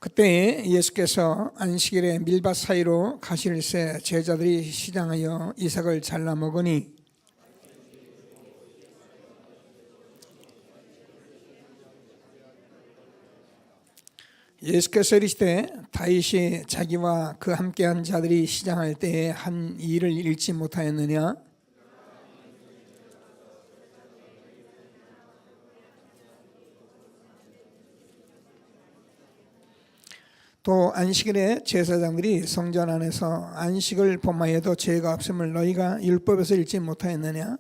그때 예수께서 안식일에 밀밭 사이로 가시를새 제자들이 시장하여 이삭을 잘라 먹으니 예수께서 이르시되 다윗이 자기와 그 함께한 자들이 시장할 때에 한 일을 읽지 못하였느냐? 또 안식일에 제사장들이 성전 안에서 안식을 범하여도 죄가 없음을 너희가 율법에서 읽지 못하였느냐?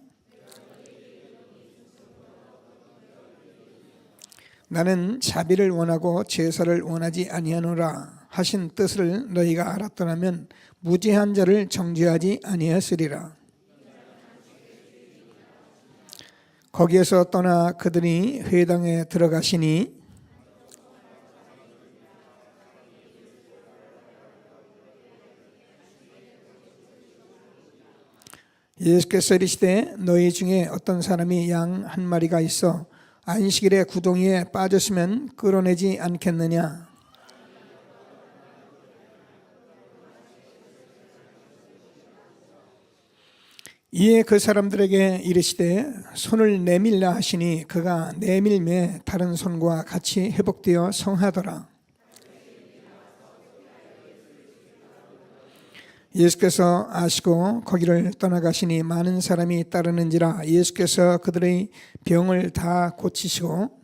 나는 자비를 원하고 제사를 원하지 아니하노라 하신 뜻을 너희가 알았더라면 무죄한 자를 정죄하지 아니하였으리라. 거기에서 떠나 그들이 회당에 들어가시니 예수께서 이르시되 너희 중에 어떤 사람이 양 한 마리가 있어 안식일에 구덩이에 빠졌으면 끌어내지 않겠느냐? 이에 그 사람들에게 이르시되 손을 내밀라 하시니 그가 내밀매 다른 손과 같이 회복되어 성하더라. 예수께서 아시고 거기를 떠나가시니 많은 사람이 따르는지라. 예수께서 그들의 병을 다 고치시고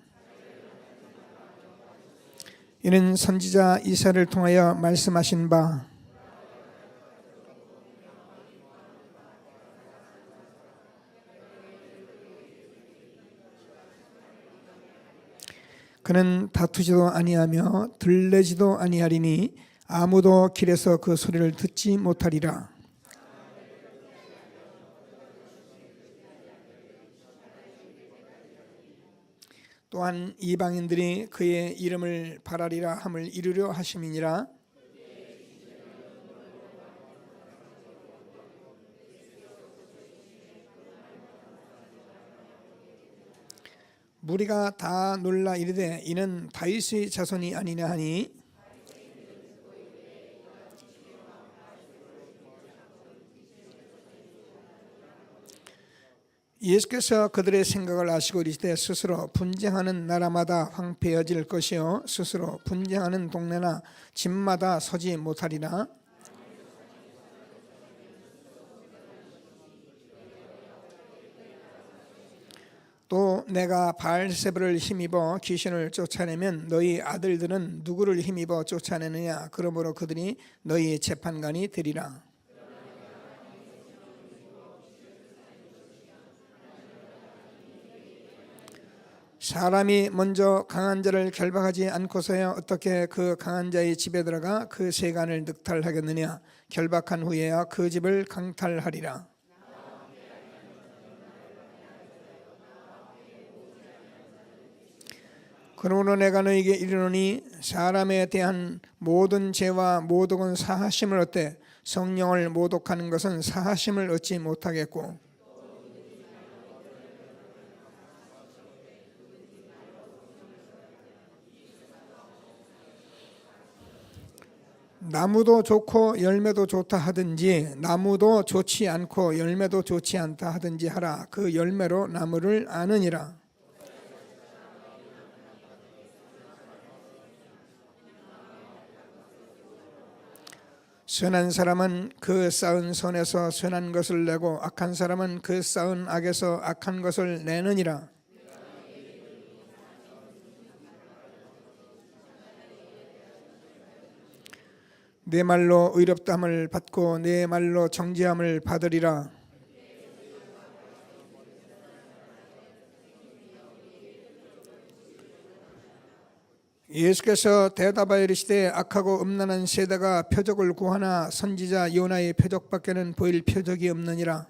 이는 선지자 이사야를 통하여 말씀하신 바 그는 다투지도 아니하며 들레지도 아니하리니 아무도 길에서 그 소리를 듣지 못하리라. 또한 이방인들이 그의 이름을 바라리라 함을 이루려 하심이니라. 무리가 다 놀라 이르되 이는 다윗의 자손이 아니냐 하니 예수께서 그들의 생각을 아시고 이르시되 스스로 분쟁하는 나라마다 황폐해질 것이요 스스로 분쟁하는 동네나 집마다 서지 못하리라. 또 내가 바알세불을 힘입어 귀신을 쫓아내면 너희 아들들은 누구를 힘입어 쫓아내느냐? 그러므로 그들이 너희 재판관이 되리라. 사람이 먼저 강한 자를 결박하지 않고서야 어떻게 그 강한 자의 집에 들어가 그 세간을 늑탈하겠느냐? 결박한 후에야 그 집을 강탈하리라. 그러므로 내가 너희에게 이르노니 사람에 대한 모든 죄와 모독은 사하심을 얻되 성령을 모독하는 것은 사하심을 얻지 못하겠고 나무도 좋고 열매도 좋다 하든지 나무도 좋지 않고 열매도 좋지 않다 하든지 하라. 그 열매로 나무를 아느니라. 선한 사람은 그 쌓은 손에서 선한 것을 내고 악한 사람은 그 쌓은 악에서 악한 것을 내느니라. 내 말로 의롭다함을 받고 내 말로 정죄함을 받으리라. 예수께서 대답하여 이르시되 악하고 음란한 세대가 표적을 구하나 선지자 요나의 표적밖에는 보일 표적이 없느니라.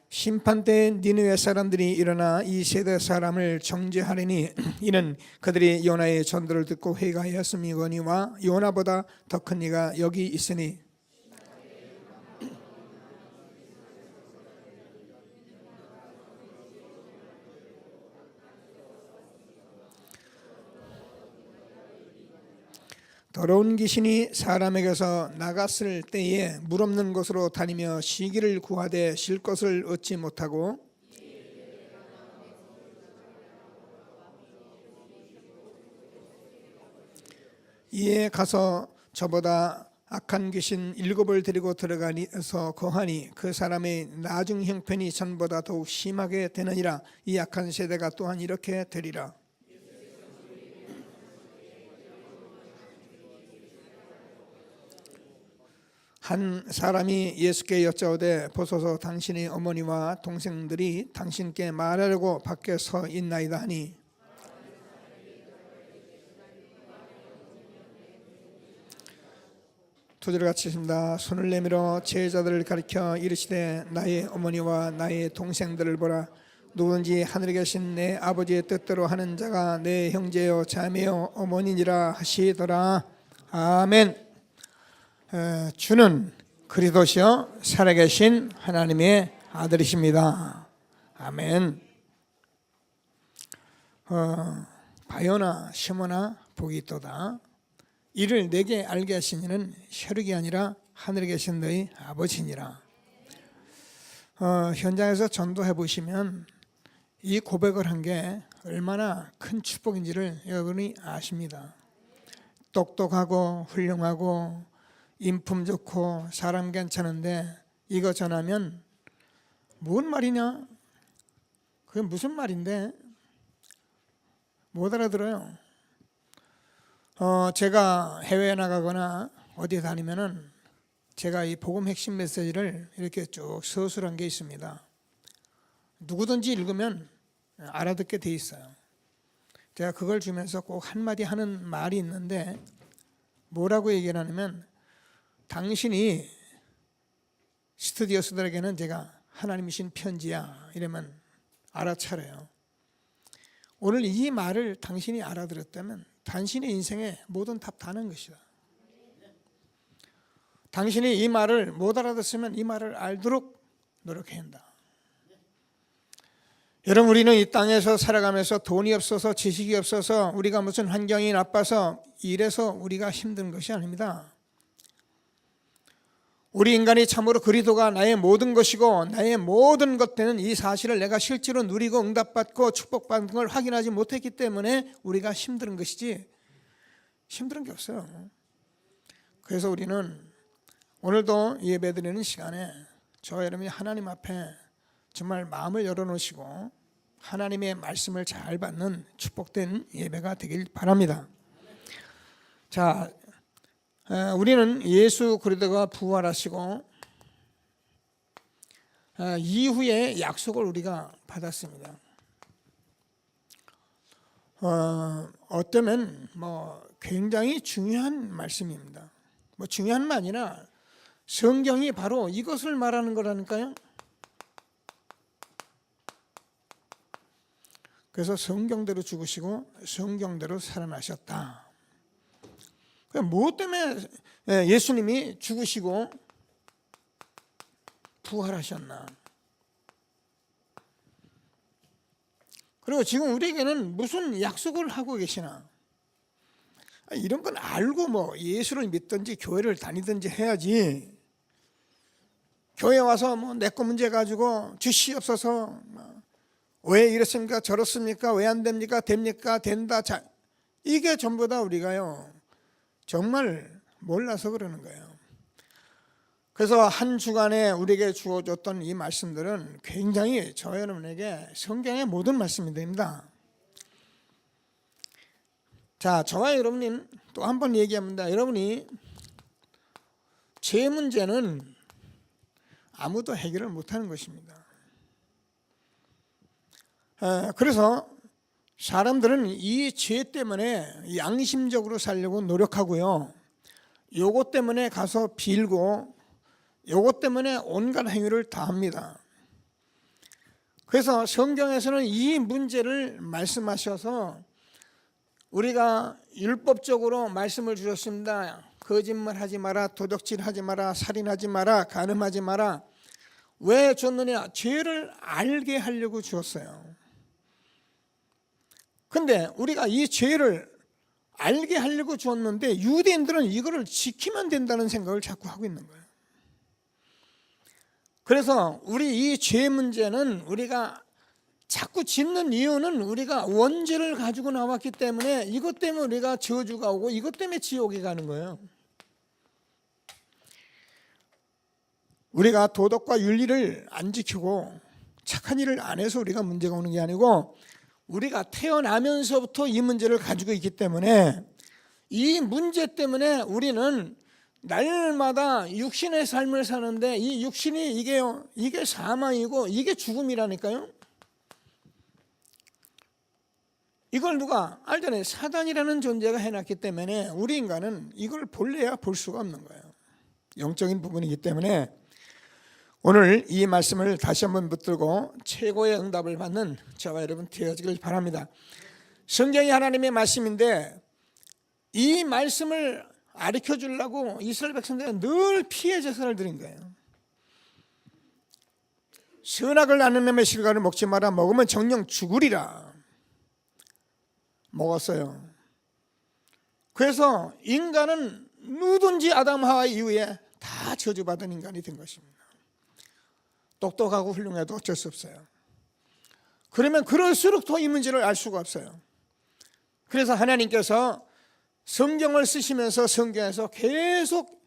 심판 때 니느웨 사람들이 일어나 이 세대 사람을 정죄하리니 이는 그들이 요나의 전도를 듣고 회개하였음이거니와 요나보다 더 큰 이가 여기 있으니 더러운 귀신이 사람에게서 나갔을 때에 물 없는 곳으로 다니며 시기를 구하되 쉴 것을 얻지 못하고 이에 가서 저보다 악한 귀신 7을 데리고 들어가서 거하니 그 사람의 나중 형편이 전보다 더욱 심하게 되느니라. 이 악한 세대가 또한 이렇게 되리라. 한 사람이 예수께 여짜오되 보소서 당신의 어머니와 동생들이 당신께 말하려고 밖에 서 있나이다 하니 두 절 같이 읽습니다. 손을 내밀어 제자들을 가리켜 이르시되 나의 어머니와 나의 동생들을 보라. 누구든지 하늘에 계신 내 아버지의 뜻대로 하는 자가 내 형제요 자매요 어머니니라 하시더라. 아멘. 주는 그리스도시요 살아계신 하나님의 아들이십니다. 아멘. 바요나 시몬아 복이 있도다. 이를 내게 알게 하신 이는 혈육이 아니라 하늘에 계신 너희 아버지니라. 현장에서 전도해 보시면 이 고백을 한 게 얼마나 큰 축복인지를 여러분이 아십니다. 똑똑하고 훌륭하고 인품 좋고 사람 괜찮은데 이거 전하면 뭔 말이냐? 그게 무슨 말인데? 못 알아들어요. 제가 해외에 나가거나 어디 다니면은 제가 이 복음 핵심 메시지를 이렇게 쭉 서술한 게 있습니다. 누구든지 읽으면 알아듣게 돼 있어요. 제가 그걸 주면서 꼭 한마디 하는 말이 있는데 뭐라고 얘기를 하냐면 당신이 스튜디오스들에게는 제가 하나님이신 편지야 이러면 알아차려요. 오늘 이 말을 당신이 알아들었다면 당신의 인생에 모든 답 다는 것이다. 당신이 이 말을 못 알아듣으면 이 말을 알도록 노력해야 한다. 여러분 우리는 이 땅에서 살아가면서 돈이 없어서 지식이 없어서 우리가 무슨 환경이 나빠서 이래서 우리가 힘든 것이 아닙니다. 우리 인간이 참으로 그리스도가 나의 모든 것이고 나의 모든 것 되는 이 사실을 내가 실제로 누리고 응답받고 축복받는 걸 확인하지 못했기 때문에 우리가 힘든 것이지 힘든 게 없어요. 그래서 우리는 오늘도 예배드리는 시간에 저 여러분이 하나님 앞에 정말 마음을 열어놓으시고 하나님의 말씀을 잘 받는 축복된 예배가 되길 바랍니다. 자, 우리는 예수 그리스도가 부활하시고 이후에 약속을 우리가 받았습니다. 어쩌면 굉장히 중요한 말씀입니다. 중요한 만 아니라 성경이 바로 이것을 말하는 거라니까요. 그래서 성경대로 죽으시고 성경대로 살아나셨다. 무엇 때문에 예수님이 죽으시고 부활하셨나? 그리고 지금 우리에게는 무슨 약속을 하고 계시나? 이런 건 알고 예수를 믿든지 교회를 다니든지 해야지. 교회 와서 내 거 문제 가지고 주시옵소서 왜 이렇습니까? 저렇습니까? 왜 안 됩니까? 됩니까? 된다. 자, 이게 전부 다 우리가요 정말 몰라서 그러는 거예요. 그래서 한 주간에 우리에게 주어졌던 이 말씀들은 굉장히 저 여러분에게 성경의 모든 말씀이 됩니다. 자, 저와 여러분이 또 한 번 얘기합니다. 여러분이 죄 문제는 아무도 해결을 못하는 것입니다. 그래서 사람들은 이 죄 때문에 양심적으로 살려고 노력하고요. 요것 때문에 가서 빌고 요것 때문에 온갖 행위를 다 합니다. 그래서 성경에서는 이 문제를 말씀하셔서 우리가 율법적으로 말씀을 주셨습니다. 거짓말하지 마라, 도둑질하지 마라, 살인하지 마라, 간음하지 마라. 왜 줬느냐? 죄를 알게 하려고 주었어요. 근데 우리가 이 죄를 알게 하려고 주었는데 유대인들은 이거를 지키면 된다는 생각을 자꾸 하고 있는 거예요. 그래서 우리 이 죄 문제는 우리가 자꾸 짓는 이유는 우리가 원죄를 가지고 나왔기 때문에 이것 때문에 우리가 저주가 오고 이것 때문에 지옥에 가는 거예요. 우리가 도덕과 윤리를 안 지키고 착한 일을 안 해서 우리가 문제가 오는 게 아니고 우리가 태어나면서부터 이 문제를 가지고 있기 때문에 이 문제 때문에 우리는 날마다 육신의 삶을 사는데 이 육신이 이게 사망이고 이게 죽음이라니까요. 이걸 누가 알잖아요. 사단이라는 존재가 해놨기 때문에 우리 인간은 이걸 볼래야 볼 수가 없는 거예요. 영적인 부분이기 때문에 오늘 이 말씀을 다시 한번 붙들고 최고의 응답을 받는 저와 여러분 되어지길 바랍니다. 성경이 하나님의 말씀인데 이 말씀을 가르쳐 주려고 이스라엘 백성들은 늘 피해 제사를 드린 거예요. 선악을 아는 놈의 실과를 먹지 마라. 먹으면 정녕 죽으리라. 먹었어요. 그래서 인간은 누구든지 아담 하와 이후에 다 저주받은 인간이 된 것입니다. 똑똑하고 훌륭해도 어쩔 수 없어요. 그러면 그럴수록 더 이 문제를 알 수가 없어요. 그래서 하나님께서 성경을 쓰시면서 성경에서 계속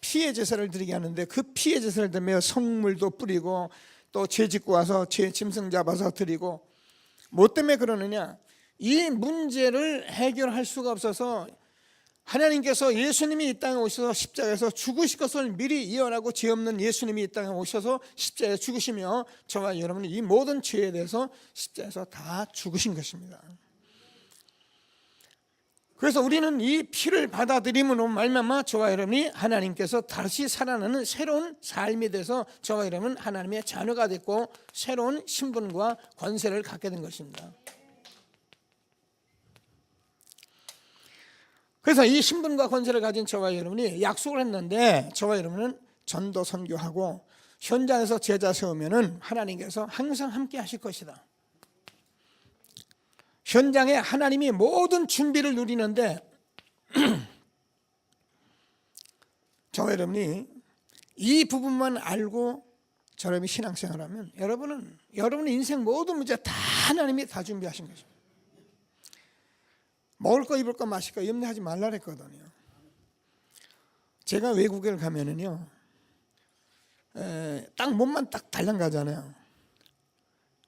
피해 제사를 드리게 하는데 그 피해 제사를 드리며 성물도 뿌리고 또 죄 짓고 와서 죄 짐승 잡아서 드리고 뭐 때문에 그러느냐, 이 문제를 해결할 수가 없어서 하나님께서 예수님이 이 땅에 오셔서 십자가에서 죽으실 것을 미리 예언하고 죄 없는 예수님이 이 땅에 오셔서 십자가에 죽으시며 저와 여러분이 이 모든 죄에 대해서 십자가에서 다 죽으신 것입니다. 그래서 우리는 이 피를 받아들임으로 말미암아 저와 여러분이 하나님께서 다시 살아나는 새로운 삶이 돼서 저와 여러분은 하나님의 자녀가 됐고 새로운 신분과 권세를 갖게 된 것입니다. 그래서 이 신분과 권세를 가진 저와 여러분이 약속을 했는데 저와 여러분은 전도 선교하고 현장에서 제자 세우면은 하나님께서 항상 함께 하실 것이다. 현장에 하나님이 모든 준비를 누리는데 저와 여러분이 이 부분만 알고 저러분이 신앙생활하면 여러분의 인생 모든 문제 다 하나님이 다 준비하신 것입니다. 먹을 거 입을 거 마실 거 염려하지 말라 그랬거든요. 제가 외국에 가면은요 딱 몸만 딱 달랑 가잖아요.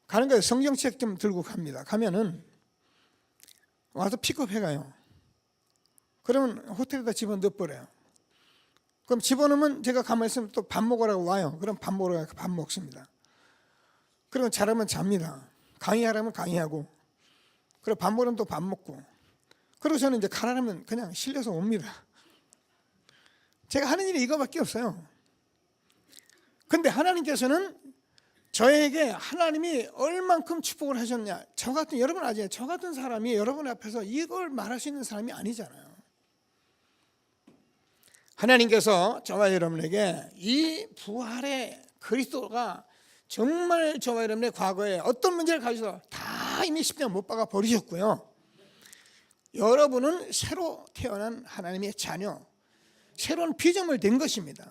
가는 거예요. 성경책 좀 들고 갑니다. 가면은 와서 픽업해 가요. 그러면 호텔에다 집어넣어버려요. 그럼 집어넣으면 제가 가만히 있으면 또 밥 먹으라고 와요. 그럼 밥 먹으러 가서 밥 먹습니다. 그러면 잘하면 잡니다. 강의하라면 강의하고, 그리고 밥 먹으면 또 밥 먹고, 그리고 저는 이제 가라면 그냥 실려서 옵니다. 제가 하는 일이 이거밖에 없어요. 근데 하나님께서는 저에게 하나님이 얼만큼 축복을 하셨냐, 저 같은, 여러분 아세요? 저 같은 사람이 여러분 앞에서 이걸 말할 수 있는 사람이 아니잖아요. 하나님께서 저와 여러분에게 이 부활의 그리스도가 정말 저와 여러분의 과거에 어떤 문제를 가지고 다 이미 십자가 못 박아 버리셨고요. 여러분은 새로 태어난 하나님의 자녀, 새로운 피조물 된 것입니다.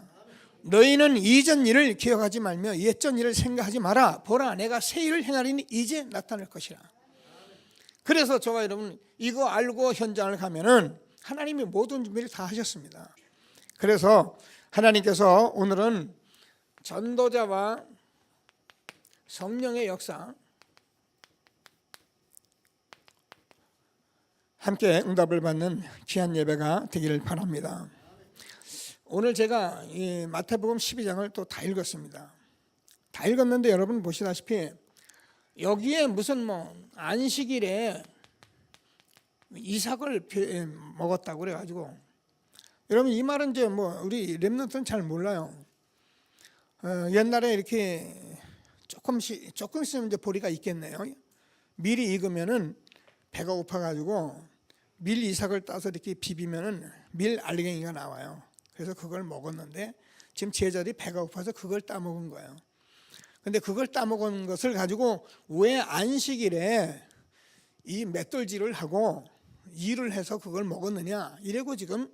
너희는 이전 일을 기억하지 말며 옛전 일을 생각하지 마라. 보라, 내가 새 일을 행하리니 이제 나타날 것이라. 그래서 저와 여러분 이거 알고 현장을 가면은 하나님이 모든 준비를 다 하셨습니다. 그래서 하나님께서 오늘은 전도자와 성령의 역사 함께 응답을 받는 귀한 예배가 되기를 바랍니다. 오늘 제가 이 마태복음 12장을 또 다 읽었습니다. 다 읽었는데 여러분 보시다시피 여기에 무슨 안식일에 이삭을 먹었다고 그래가지고, 여러분 이 말은 이제 우리 렘넌트는 잘 몰라요. 옛날에 이렇게 조금씩 있으면 이제 보리가 있겠네요. 밀이 익으면은 배가 고파가지고 밀 이삭을 따서 이렇게 비비면은 밀 알갱이가 나와요. 그래서 그걸 먹었는데 지금 제자들이 배가 고파서 그걸 따먹은 거예요. 근데 그걸 따먹은 것을 가지고 왜 안식일에 이 맷돌질을 하고 일을 해서 그걸 먹었느냐 이러고 지금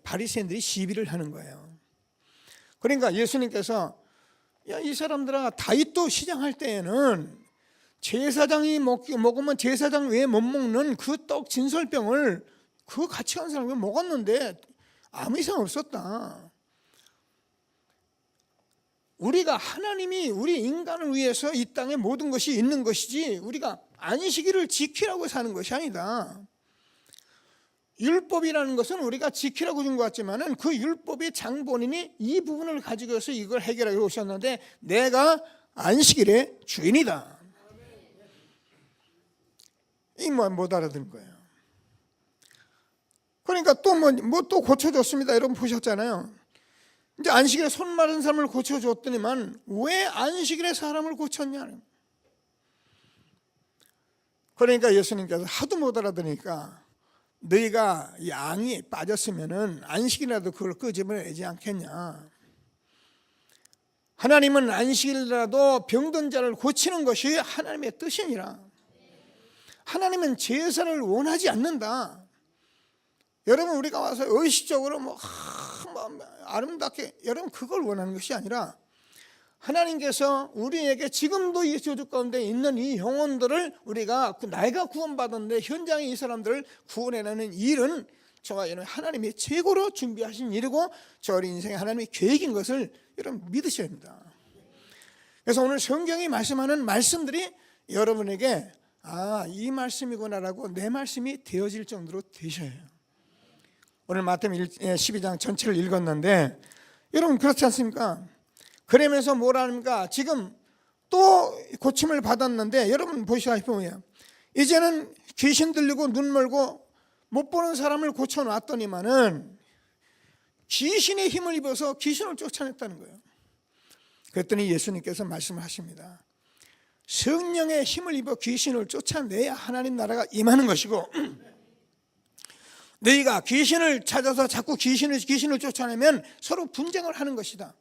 바리새인들이 시비를 하는 거예요. 그러니까 예수님께서 야, 이 사람들아, 다윗도 시장할 때에는 제사장이 먹으면 제사장 왜 못 먹는 그 떡 진설병을 그거 같이 간 사람이 먹었는데 아무 이상 없었다. 우리가 하나님이 우리 인간을 위해서 이 땅에 모든 것이 있는 것이지 우리가 안식일을 지키라고 사는 것이 아니다. 율법이라는 것은 우리가 지키라고 준 것 같지만은 그 율법의 장본인이 이 부분을 가지고서 이걸 해결하고 오셨는데 내가 안식일의 주인이다. 이 못 알아듣는 거예요. 그러니까 또 또 고쳐줬습니다. 여러분 보셨잖아요. 이제 안식일에 손 마른 사람을 고쳐줬더니만 왜 안식일에 사람을 고쳤냐. 그러니까 예수님께서 하도 못 알아들으니까 너희가 양이 빠졌으면은 안식이라도 그걸 끄집어내지 않겠냐. 하나님은 안식일이라도 병든 자를 고치는 것이 하나님의 뜻이니라. 하나님은 제사를 원하지 않는다. 여러분 우리가 와서 의식적으로 아름답게 여러분 그걸 원하는 것이 아니라 하나님께서 우리에게 지금도 이 저주 가운데 있는 이 영혼들을 우리가 내가 구원받았는데 현장에 이 사람들을 구원해내는 일은 저와 여러분 하나님이 최고로 준비하신 일이고 저 우리 인생에 하나님의 계획인 것을 여러분 믿으셔야 합니다. 그래서 오늘 성경이 말씀하는 말씀들이 여러분에게 이 말씀이구나라고 내 말씀이 되어질 정도로 되셔야 해요. 오늘 마태복음 12장 전체를 읽었는데 여러분 그렇지 않습니까? 그러면서 뭐라 합니까? 지금 또 고침을 받았는데 여러분 보시다시피 뭐예요? 이제는 귀신 들리고 눈 멀고 못 보는 사람을 고쳐놨더니만은 귀신의 힘을 입어서 귀신을 쫓아냈다는 거예요. 그랬더니 예수님께서 말씀을 하십니다. 성령의 힘을 입어 귀신을 쫓아내야 하나님 나라가 임하는 것이고 너희가 귀신을 찾아서 자꾸 귀신을 쫓아내면 서로 분쟁을 하는 것이다.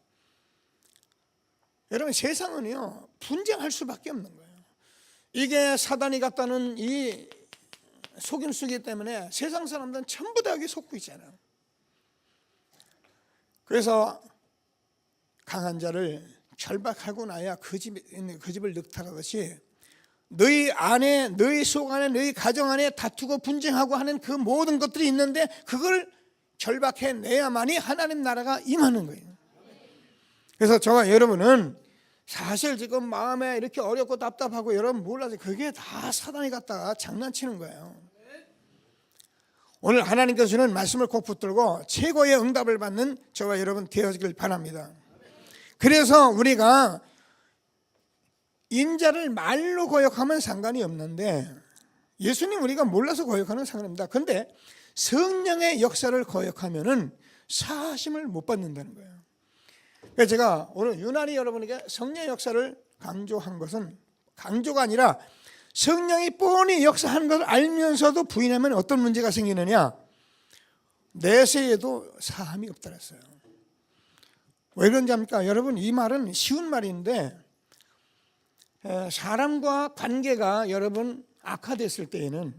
여러분 세상은요 분쟁할 수밖에 없는 거예요. 이게 사단이 갖다는 이 속임수기 때문에 세상 사람들은 전부 다 여기 속고 있잖아요. 그래서 강한 자를 결박하고 나야 그 집을 늑탈하듯이 너희 안에 너희 속 안에 너희 가정 안에 다투고 분쟁하고 하는 그 모든 것들이 있는데 그걸 결박해내야만이 하나님 나라가 임하는 거예요. 그래서 저와 여러분은 사실 지금 마음에 이렇게 어렵고 답답하고 여러분 몰라서 그게 다 사단이 갖다가 장난치는 거예요. 오늘 하나님께서 주는 말씀을 꼭 붙들고 최고의 응답을 받는 저와 여러분 되어지길 바랍니다. 그래서 우리가 인자를 말로 거역하면 상관이 없는데 예수님 우리가 몰라서 거역하는 상관입니다. 그런데 성령의 역사를 거역하면은 사하심을 못 받는다는 거예요. 그래서 제가 오늘 유난히 여러분에게 성령의 역사를 강조한 것은 강조가 아니라 성령이 뻔히 역사하는 것을 알면서도 부인하면 어떤 문제가 생기느냐. 내세에도 사함이 없다 그랬어요. 왜 그런지 압니까? 여러분 이 말은 쉬운 말인데 사람과 관계가 여러분 악화됐을 때에는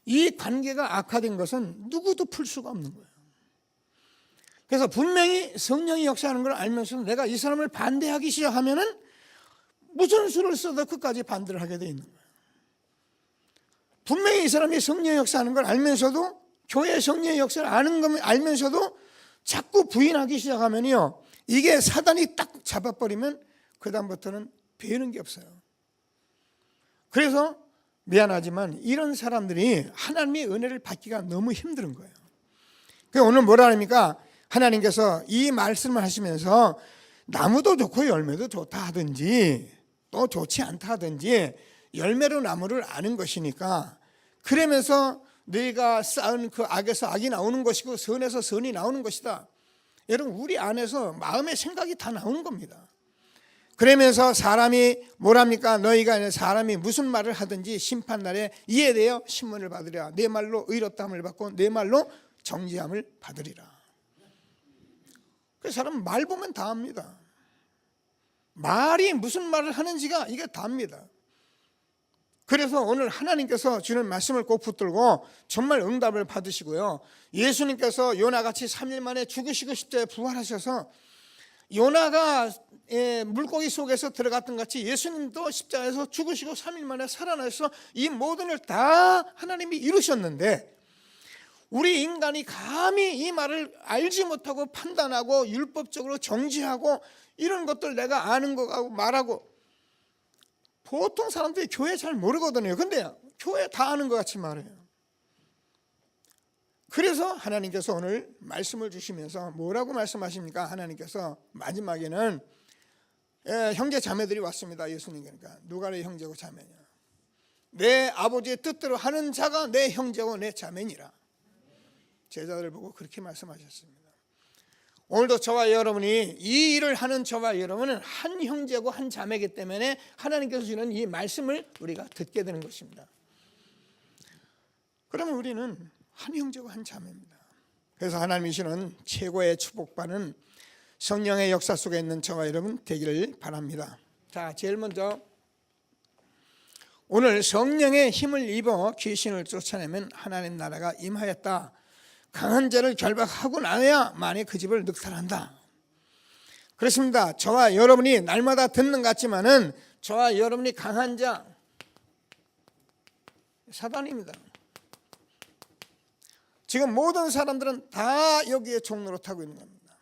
이 관계가 악화된 것은 누구도 풀 수가 없는 거예요. 그래서 분명히 성령이 역사하는 걸 알면서도 내가 이 사람을 반대하기 시작하면은 무슨 수를 써도 끝까지 반대를 하게 돼 있는 거예요. 분명히 이 사람이 성령의 역사하는 걸 알면서도 교회 성령의 역사를 아는 걸 알면서도 자꾸 부인하기 시작하면요 이게 사단이 딱 잡아버리면 그 다음부터는 배우는 게 없어요. 그래서 미안하지만 이런 사람들이 하나님의 은혜를 받기가 너무 힘든 거예요. 그래서 오늘 뭐라 합니까? 하나님께서 이 말씀을 하시면서 나무도 좋고 열매도 좋다 하든지 또 좋지 않다 하든지 열매로 나무를 아는 것이니까 그러면서 너희가 쌓은 그 악에서 악이 나오는 것이고 선에서 선이 나오는 것이다. 여러분 우리 안에서 마음의 생각이 다 나오는 겁니다. 그러면서 사람이 뭐랍니까? 너희가 사람이 무슨 말을 하든지 심판날에 이에 대하여 신문을 받으리라. 내 말로 의롭다함을 받고 내 말로 정죄함을 받으리라. 그 사람 말 보면 다 압니다. 말이 무슨 말을 하는지가 이게 다 압니다. 그래서 오늘 하나님께서 주는 말씀을 꼭 붙들고 정말 응답을 받으시고요. 예수님께서 요나같이 3일 만에 죽으시고 십자가에 부활하셔서 요나가 물고기 속에서 들어갔던 같이 예수님도 십자가에서 죽으시고 3일 만에 살아나셔서 이 모든 걸 다 하나님이 이루셨는데, 우리 인간이 감히 이 말을 알지 못하고 판단하고 율법적으로 정지하고 이런 것들 내가 아는 거 하고 말하고, 보통 사람들이 교회 잘 모르거든요. 근데 교회 다 아는 것 같이 말해요. 그래서 하나님께서 오늘 말씀을 주시면서 뭐라고 말씀하십니까? 하나님께서 마지막에는 형제 자매들이 왔습니다. 예수님. 그러니까 누가 내 형제고 자매냐? 내 아버지의 뜻대로 하는 자가 내 형제고 내 자매니라. 제자들을 보고 그렇게 말씀하셨습니다. 오늘도 저와 여러분이 이 일을 하는 저와 여러분은 한 형제고 한 자매이기 때문에 하나님께서 주는 이 말씀을 우리가 듣게 되는 것입니다. 그러면 우리는 한 형제고 한 자매입니다. 그래서 하나님이 주는 최고의 축복받은 성령의 역사 속에 있는 저와 여러분 되기를 바랍니다. 자, 제일 먼저 오늘 성령의 힘을 입어 귀신을 쫓아내면 하나님 나라가 임하였다. 강한 자를 결박하고 나야 만에 그 집을 늑탈한다. 그렇습니다. 저와 여러분이 날마다 듣는 것 같지만은 저와 여러분이 강한 자 사단입니다. 지금 모든 사람들은 다 여기에 종로로 타고 있는 겁니다.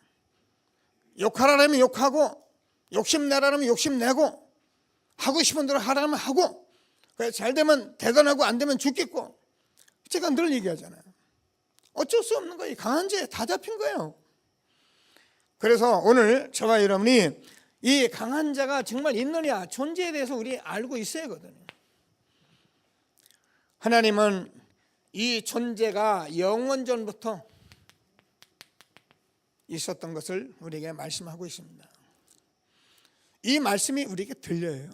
욕하라면 욕하고, 욕심내라면 욕심내고, 하고 싶은 대로 하라면 하고, 잘 되면 대단하고 안 되면 죽겠고. 제가 늘 얘기하잖아요. 어쩔 수 없는 거예요. 강한 자에 다 잡힌 거예요. 그래서 오늘 저와 여러분이 이 강한 자가 정말 있느냐, 존재에 대해서 우리 알고 있어야 하거든요. 하나님은 이 존재가 영원전부터 있었던 것을 우리에게 말씀하고 있습니다. 이 말씀이 우리에게 들려요.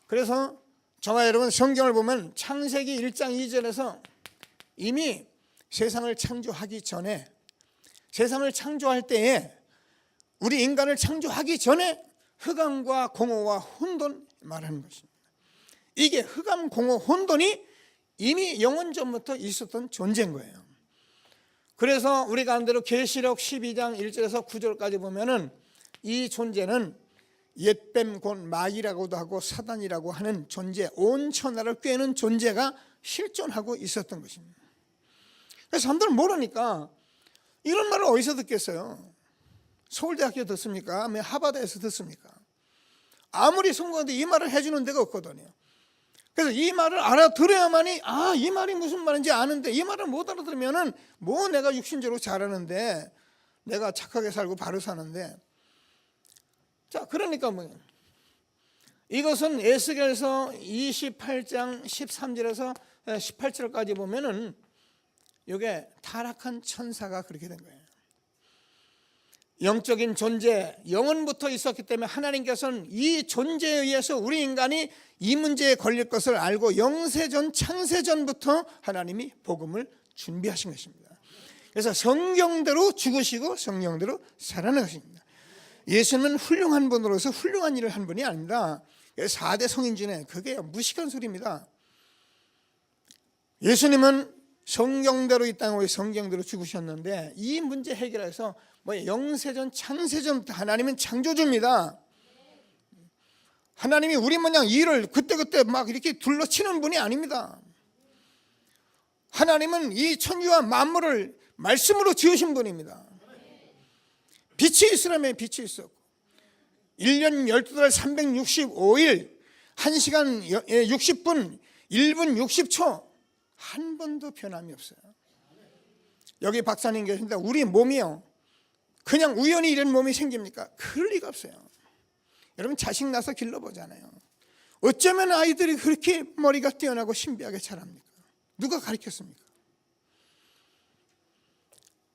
그래서 저와 여러분 성경을 보면 창세기 1장 2절에서 이미 세상을 창조하기 전에, 세상을 창조할 때에 우리 인간을 창조하기 전에 흑암과 공허와 혼돈 말하는 것입니다. 이게 흑암, 공허, 혼돈이 이미 영원전부터 있었던 존재인 거예요. 그래서 우리가 안 대로 계시록 12장 1절에서 9절까지 보면은 이 존재는 옛뱀 곧 마귀라고도 하고 사단이라고 하는 존재, 온 천하를 꿰는 존재가 실존하고 있었던 것입니다. 그래서 사람들은 모르니까 이런 말을 어디서 듣겠어요? 서울대학교 듣습니까? 하버드에서 듣습니까? 아무리 성공해도 이 말을 해주는 데가 없거든요. 그래서 이 말을 알아들어야만이 이 말이 무슨 말인지 아는데, 이 말을 못 알아들으면은 뭐 내가 육신적으로 잘하는데, 내가 착하게 살고 바로 사는데. 자, 그러니까 이것은 에스겔서 28장 13절에서 18절까지 보면은 이게 타락한 천사가 그렇게 된 거예요. 영적인 존재, 영원부터 있었기 때문에 하나님께서는 이 존재에 의해서 우리 인간이 이 문제에 걸릴 것을 알고 영세전, 창세전부터 하나님이 복음을 준비하신 것입니다. 그래서 성경대로 죽으시고 성경대로 살아난 것입니다. 예수님은 훌륭한 분으로서 훌륭한 일을 한 분이 아닙니다. 4대 성인 중에 그게 무식한 소리입니다. 예수님은 성경대로 이 땅에 성경대로 죽으셨는데, 이 문제 해결해서 영세전, 창세전부터 하나님은 창조주입니다. 하나님이 우리 모양 일을 그때그때 막 이렇게 둘러치는 분이 아닙니다. 하나님은 이 천지와 만물을 말씀으로 지으신 분입니다. 빛이 있으라면 빛이 있었고, 1년 12달 365일 1시간 60분 1분 60초 한 번도 변함이 없어요. 여기 박사님 계신데 우리 몸이요, 그냥 우연히 이런 몸이 생깁니까? 그럴 리가 없어요. 여러분 자식 낳아서 길러보잖아요. 어쩌면 아이들이 그렇게 머리가 뛰어나고 신비하게 자랍니까? 누가 가르쳤습니까?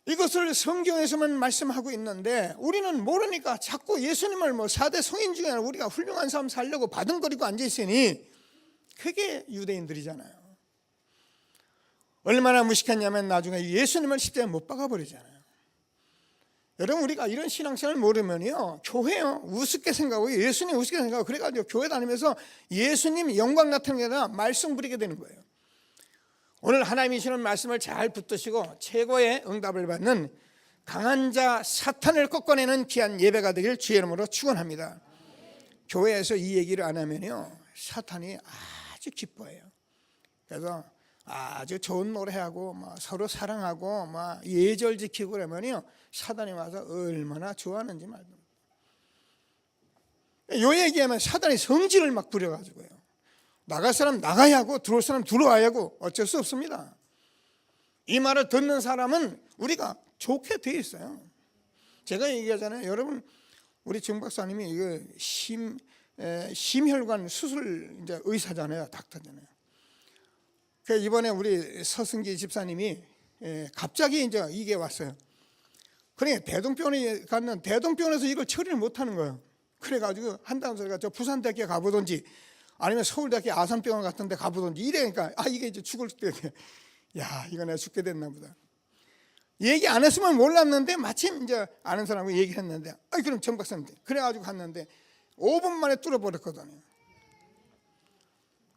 이것을 성경에서만 말씀하고 있는데 우리는 모르니까 자꾸 예수님을 4대 성인 중에 우리가 훌륭한 삶 살려고 바둥거리고 앉아있으니 그게 유대인들이잖아요. 얼마나 무식했냐면 나중에 예수님을 십자가에 못 박아버리잖아요. 여러분, 우리가 이런 신앙생활을 모르면요, 교회요 우습게 생각하고 예수님 우습게 생각하고 그래가지고 교회 다니면서 예수님 영광 나타내는 게 아니라 말썽 부리게 되는 거예요. 오늘 하나님이 주시는 말씀을 잘 붙드시고 최고의 응답을 받는 강한 자 사탄을 꺾어내는 귀한 예배가 되길 주의 이름으로 축원합니다. 교회에서 이 얘기를 안 하면요, 사탄이 아주 기뻐해요. 그래서 아주 좋은 노래하고 서로 사랑하고 예절 지키고 그러면요, 사단이 와서 얼마나 좋아하는지 말도. 요 얘기하면 사단이 성질을 막 부려가지고요, 나갈 사람 나가야 하고 들어올 사람 들어와야 하고 어쩔 수 없습니다. 이 말을 듣는 사람은 우리가 좋게 돼 있어요. 제가 얘기하잖아요. 여러분, 우리 정 박사님이 이거 심혈관 수술 이제 의사잖아요, 닥터잖아요. 그 이번에 우리 서승기 집사님이 갑자기 이제 이게 왔어요. 그러니까 대동병원에 갔는데 대동병원에서 이걸 처리를 못하는 거예요. 그래가지고 한다는 소리가 저 부산대학교 가보든지 아니면 서울대학교 아산병원 같은 데 가보든지 이래니까 이게 이제 죽을 때, 야, 이거 내가 죽게 됐나 보다. 얘기 안 했으면 몰랐는데 마침 이제 아는 사람하고 얘기를 했는데 그럼 정 박사님 그래가지고 갔는데 5분 만에 뚫어버렸거든요.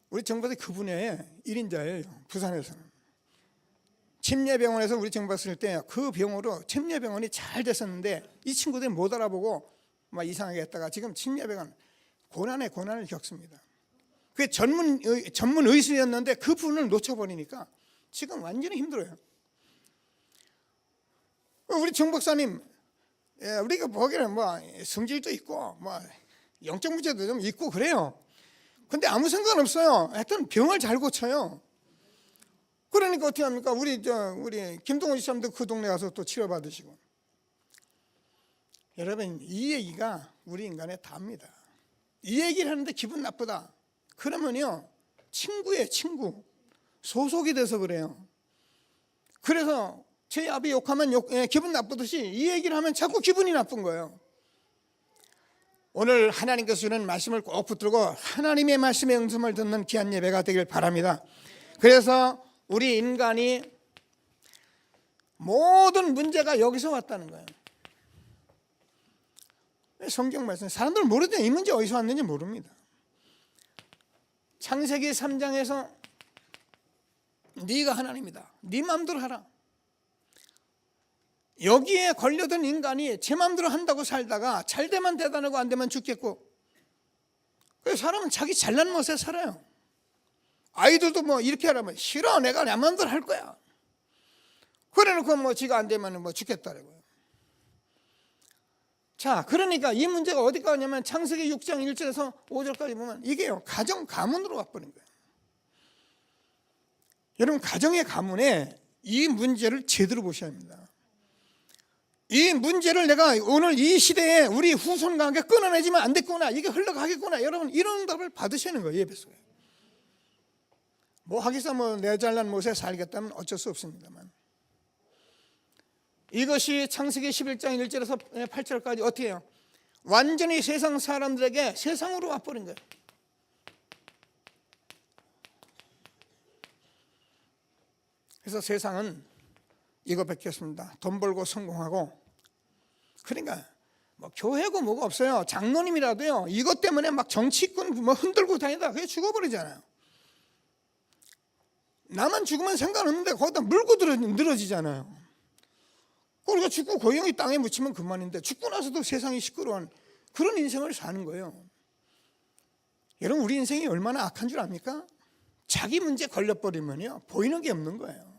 우리 정 박사님 그 분야의 1인자예요. 부산에서는 침례병원에서 우리 정 박사님 때 그 병으로 침례병원이 잘 됐었는데 이 친구들이 못 알아보고 막 이상하게 했다가 지금 침례병원 고난을 겪습니다. 그게 전문 의술이었는데 그 분을 놓쳐버리니까 지금 완전히 힘들어요. 우리 정 박사님, 우리가 보기에는 성질도 있고 영적 문제도 좀 있고 그래요. 근데 아무 상관없어요. 하여튼 병을 잘 고쳐요. 그러니까 어떻게 합니까? 우리 김동훈 집사님도 그 동네 가서 또 치료받으시고. 여러분, 이 얘기가 우리 인간의 답니다. 이 얘기를 하는데 기분 나쁘다 그러면요, 친구예요, 친구. 소속이 돼서 그래요. 그래서 제 아비 욕하면 기분 나쁘듯이 이 얘기를 하면 자꾸 기분이 나쁜 거예요. 오늘 하나님께서 주는 말씀을 꼭 붙들고 하나님의 말씀의 응답을 듣는 귀한 예배가 되길 바랍니다. 그래서 우리 인간이 모든 문제가 여기서 왔다는 거예요. 성경 말씀, 사람들은 모르죠. 이 문제 어디서 왔는지 모릅니다. 창세기 3장에서 네가 하나님이다, 네 마음대로 하라. 여기에 걸려든 인간이 제 마음대로 한다고 살다가 잘 되면 대단하고 안 되면 죽겠고, 그래서 사람은 자기 잘난 멋에 살아요. 아이들도 이렇게 하라면 싫어, 내가 내 마음대로 할 거야. 그래놓고 지가 안 되면 죽겠다라고요. 자, 그러니까 이 문제가 어디까지 가냐면 창세기 6장 1절에서 5절까지 보면 이게요, 가정 가문으로 와버린 거예요. 여러분, 가정의 가문에 이 문제를 제대로 보셔야 합니다. 이 문제를 내가 오늘 이 시대에 우리 후손과 함께 끊어내지면 안 됐구나, 이게 흘러가겠구나, 여러분 이런 응답을 받으시는 거예요. 예배 속에 하기사 내 잘난 못에 살겠다면 어쩔 수 없습니다만, 이것이 창세기 11장 1절에서 8절까지 어떻게 해요? 완전히 세상 사람들에게 세상으로 와버린 거예요. 그래서 세상은 이거밖에 없습니다. 돈 벌고 성공하고. 그러니까 교회고 뭐가 없어요. 장로님이라도요, 이것 때문에 정치권 흔들고 다니다 그게 죽어버리잖아요. 나만 죽으면 상관없는데 거기다 물고 늘어지잖아요. 우리가 죽고 고용이 땅에 묻히면 그만인데 죽고 나서도 세상이 시끄러운 그런 인생을 사는 거예요. 여러분, 우리 인생이 얼마나 악한 줄 압니까? 자기 문제 걸려버리면요, 보이는 게 없는 거예요.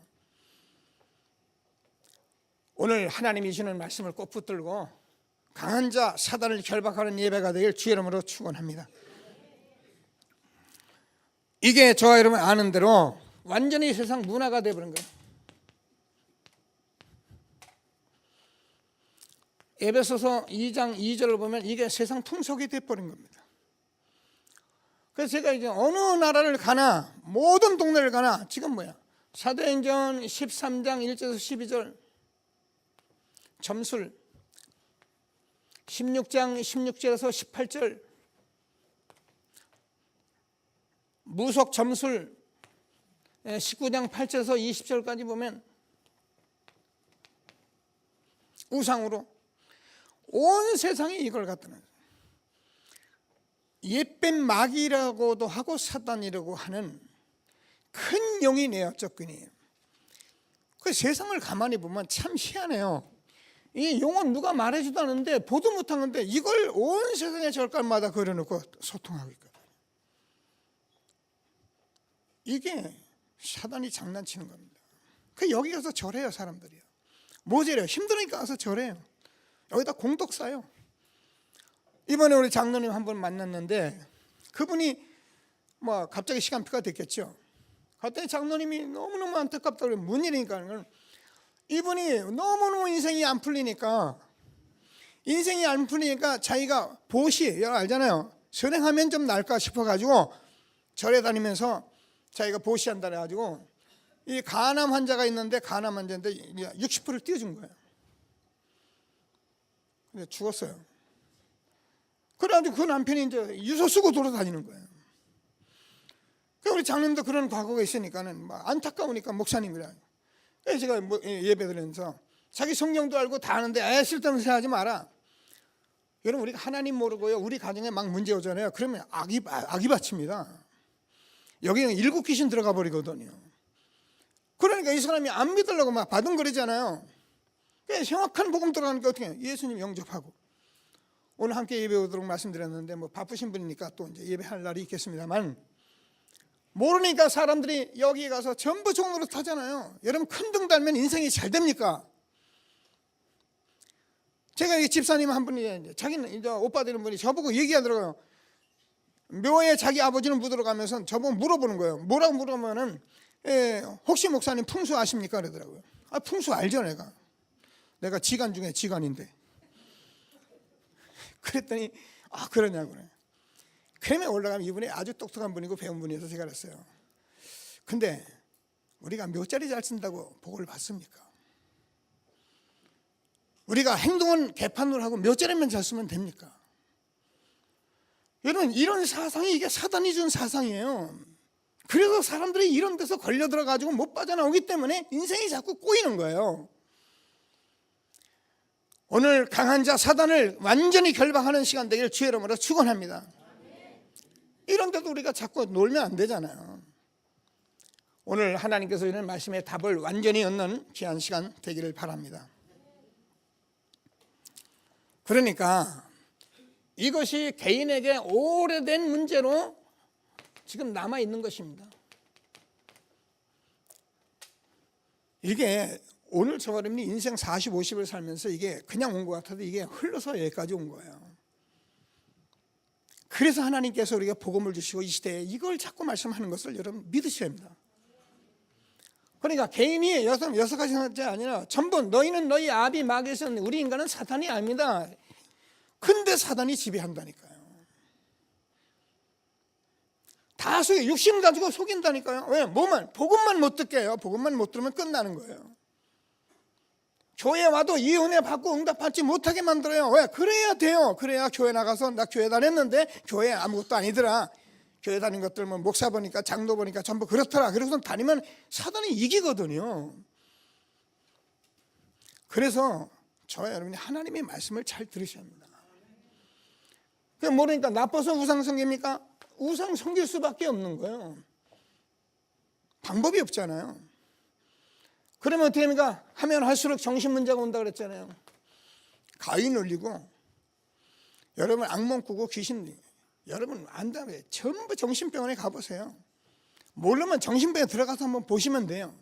오늘 하나님이 주는 말씀을 꼭 붙들고 강한 자 사단을 결박하는 예배가 되길 주의 이름으로 축원합니다. 이게 저와 여러분 아는 대로 완전히 세상 문화가 되어버린 거예요. 에베소서 2장 2절을 보면 이게 세상 풍속이 되어버린 겁니다. 그래서 제가 이제 어느 나라를 가나, 모든 동네를 가나 지금 사도행전 13장 1절에서 12절 점술, 16장 16절에서 18절 무속 점술, 19장 8절에서 20절까지 보면 우상으로 온 세상이 이걸 갖다는 옛뱀 마귀라고도 하고 사단이라고 하는 큰 영이 내어 접근이에요. 그 세상을 가만히 보면 참 희한해요. 이 용은 누가 말해주도 않는데 보도 못하는데 이걸 온 세상의 절간마다 그려놓고 소통하고 있거든요. 이게 사단이 장난치는 겁니다. 그 여기 가서 절해요. 사람들이요. 모자래요. 힘드니까 가서 절해요. 여기다 공덕 쌓아요. 이번에 우리 장로님 한 번 만났는데 그분이 뭐 갑자기 시간표가 됐겠죠. 그때 장로님이 너무너무 안타깝다고 뭔 일이니까 이분이 너무너무 인생이 안 풀리니까 자기가 보시 여러분 알잖아요. 선행하면 좀 나을까 싶어가지고 절에 다니면서 자기가 보시한다 해가지고 이 간암 환자가 있는데 간암 환자인데 60%를 띄워준 거예요. 근데 죽었어요. 그래가지고 그 남편이 이제 유서 쓰고 돌아다니는 거예요. 우리 장님도 그런 과거가 있으니까는 막 안타까우니까 목사님이라. 그래서 제가 예배 드리면서 자기 성경도 알고 다 아는데 쓸데없는 소리 하지 마라. 여러분 우리가 하나님 모르고요 우리 가정에 막 문제 오잖아요. 그러면 악이 받칩니다. 여기는 일곱 귀신 들어가 버리거든요. 그러니까 이 사람이 안 믿으려고 막 바둥거리잖아요. 정확한 복음 들어가니까 어떻게 해요? 예수님 영접하고 오늘 함께 예배 오도록 말씀드렸는데 뭐 바쁘신 분이니까 또 이제 예배할 날이 있겠습니다만 모르니까 사람들이 여기 가서 전부 종로로 타잖아요. 여러분 큰 등 달면 인생이 잘 됩니까? 제가 이 집사님 한 분이 자기는 이제 오빠 되는 분이 저보고 얘기하더라고요. 묘에 자기 아버지는 묻으러 가면서 저보고 물어보는 거예요. 뭐라고 물어보면은 혹시 목사님 풍수 아십니까? 그러더라고요. 아 풍수 알죠 내가 지간 중에 지간인데. 그랬더니 아 그러냐고 그래. 그러면 올라가면 이분이 아주 똑똑한 분이고 배운 분이어서 제가 그랬어요. 근데 우리가 몇 자리 잘 쓴다고 복을 받습니까? 우리가 행동은 개판으로 하고 몇 자리만 잘 쓰면 됩니까? 여러분 이런 사상이 이게 사단이 준 사상이에요. 그래서 사람들이 이런 데서 걸려 들어가지고 못 빠져나오기 때문에 인생이 자꾸 꼬이는 거예요. 오늘 강한 자 사단을 완전히 결박하는 시간 되기를 주의 이름으로 축원합니다. 이런 데도 우리가 자꾸 놀면 안 되잖아요. 오늘 하나님께서 이런 말씀의 답을 완전히 얻는 귀한 시간 되기를 바랍니다. 그러니까 이것이 개인에게 오래된 문제로 지금 남아있는 것입니다. 이게 오늘 저번에 인생 40, 50을 살면서 이게 그냥 온 것 같아도 이게 흘러서 여기까지 온 거예요. 그래서 하나님께서 우리가 복음을 주시고 이 시대에 이걸 자꾸 말씀하는 것을 여러분 믿으셔야 합니다. 그러니까 개인이 여섯 가지 아니라 전부 너희는 너희 아비 마귀에서 우리 인간은 사탄이 아닙니다. 근데 사단이 지배한다니까요. 다 속여 육신 가지고 속인다니까요. 왜? 뭐만 복음만 못 듣게 해요. 복음만 못 들으면 끝나는 거예요. 교회 와도 이 은혜 받고 응답받지 못하게 만들어요. 왜? 그래야 돼요. 그래야 교회 나가서 나 교회 다녔는데 교회 아무것도 아니더라. 교회 다닌 것들 뭐 목사 보니까 장로 보니까 전부 그렇더라. 그래서 다니면 사단이 이기거든요. 그래서 저와 여러분이 하나님의 말씀을 잘 들으셔야 합니다. 그게 모르니까 나빠서 우상 섬깁니까? 우상 섬길 수밖에 없는 거예요. 방법이 없잖아요. 그러면 어떻게 합니까? 하면 할수록 정신 문제가 온다 그랬잖아요. 가위 눌리고 여러분 악몽 꾸고 귀신 여러분 안다며 전부 정신병원에 가보세요. 모르면 정신병에 들어가서 한번 보시면 돼요.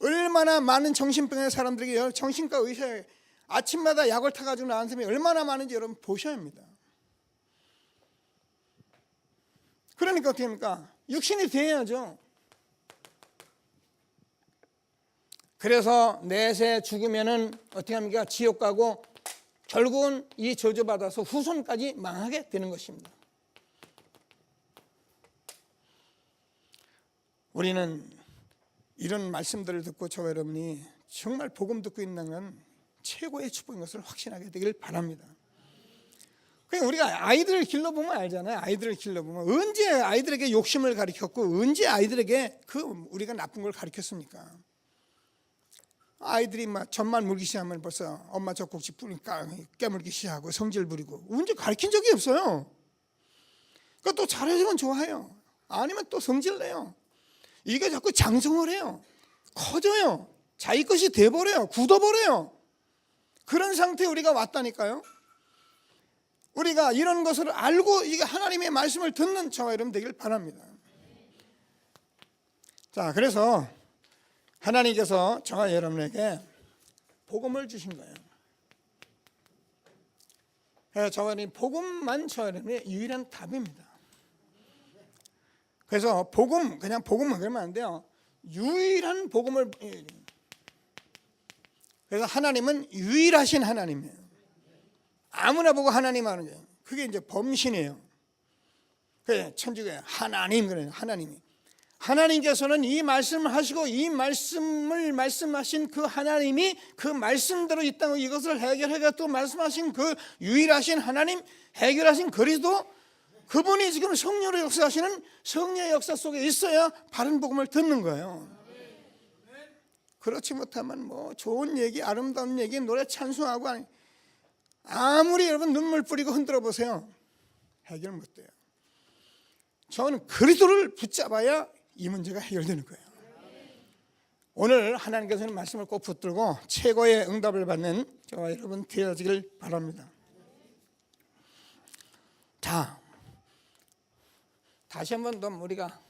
얼마나 많은 정신병의 사람들에게 정신과 의사에 아침마다 약을 타가지고 나온 사람이 얼마나 많은지 여러분 보셔야 합니다. 그러니까 어떻게 합니까? 육신이 돼야죠. 그래서 내세 죽으면은 어떻게 합니까? 지옥 가고 결국은 이 저주받아서 후손까지 망하게 되는 것입니다. 우리는 이런 말씀들을 듣고 저와 여러분이 정말 복음 듣고 있는 건 최고의 축복인 것을 확신하게 되길 바랍니다. 그러니까 우리가 아이들을 길러보면 알잖아요. 아이들을 길러보면 언제 아이들에게 욕심을 가르쳤고 언제 아이들에게 우리가 나쁜 걸 가르쳤습니까? 아이들이 막 젖만 물기 시작하면 벌써 엄마 젖꼭지 깨물기 시작하고 성질 부리고 언제 가르친 적이 없어요. 그러니까 또 잘해주면 좋아해요. 아니면 또 성질내요. 이게 자꾸 장성을 해요. 커져요. 자기 것이 돼버려요. 굳어버려요. 그런 상태에 우리가 왔다니까요. 우리가 이런 것을 알고 이게 하나님의 말씀을 듣는 저와 여러분 되길 바랍니다. 자, 그래서 하나님께서 저와 여러분에게 복음을 주신 거예요. 그래서 저와 여러분 복음만 저와 여러분의 유일한 답입니다. 그래서 복음, 그냥 복음만 그러면 안 돼요. 유일한 복음을. 그래서 하나님은 유일하신 하나님이에요. 아무나 보고 하나님 하는 거예요. 그게 이제 범신이에요. 그래, 천주교에 하나님 그래요. 하나님이. 하나님께서는 이 말씀을 하시고 이 말씀을 말씀하신 그 하나님이 그 말씀대로 이 땅 이것을 해결해가 또 말씀하신 그 유일하신 하나님, 해결하신 그리스도, 그분이 지금 성령으로 역사하시는 성령의 역사 속에 있어야 바른 복음을 듣는 거예요. 그렇지 못하면 뭐 좋은 얘기, 아름다운 얘기, 노래 찬송하고 아무리 여러분 눈물 뿌리고 흔들어 보세요. 해결 못 돼요. 저는 그리스도를 붙잡아야 이 문제가 해결되는 거예요. 오늘 하나님께서는 말씀을 꼭 붙들고 최고의 응답을 받는 저와 여러분 되어지길 바랍니다. 자, 다시 한번 더 우리가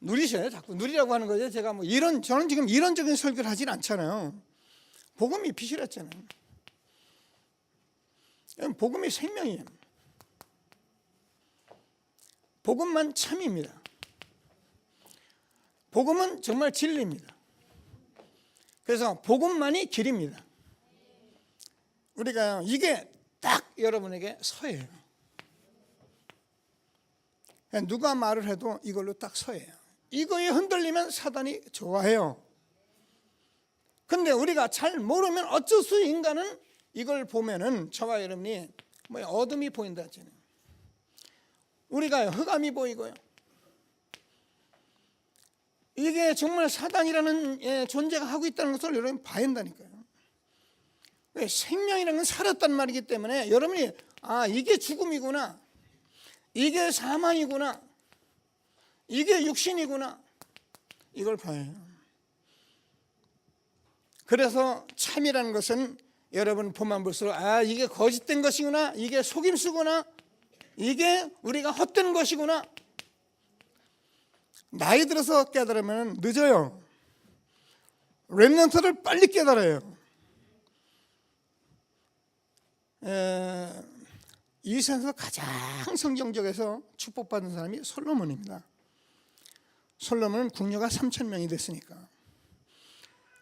누리셔요. 자꾸 누리라고 하는 거죠. 제가 뭐 저는 지금 이론적인 설교를 하진 않잖아요. 복음이 빛이랬잖아요. 복음이 생명이에요. 복음만 참입니다. 복음은 정말 진리입니다. 그래서 복음만이 길입니다. 우리가 이게 딱 여러분에게 서예요. 누가 말을 해도 이걸로 딱 서예요. 이거에 흔들리면 사단이 좋아해요. 근데 우리가 잘 모르면 어쩔 수 인간은 이걸 보면은 저와 여러분이 뭐 어둠이 보인다 했잖아요. 우리가 흑암이 보이고요. 이게 정말 사단이라는 존재가 하고 있다는 것을 여러분 봐야 한다니까요. 생명이라는 건 살았단 말이기 때문에 여러분이 이게 죽음이구나, 이게 사망이구나, 이게 육신이구나, 이걸 봐야 해요. 그래서 참이라는 것은 여러분 보면 볼수록 이게 거짓된 것이구나, 이게 속임수구나, 이게 우리가 헛된 것이구나. 나이 들어서 깨달으면 늦어요. 렘넌트를 빨리 깨달아요. 이 세상에서 가장 성경적에서 축복받은 사람이 솔로몬입니다. 솔로몬은 궁녀가 3,000명이 됐으니까.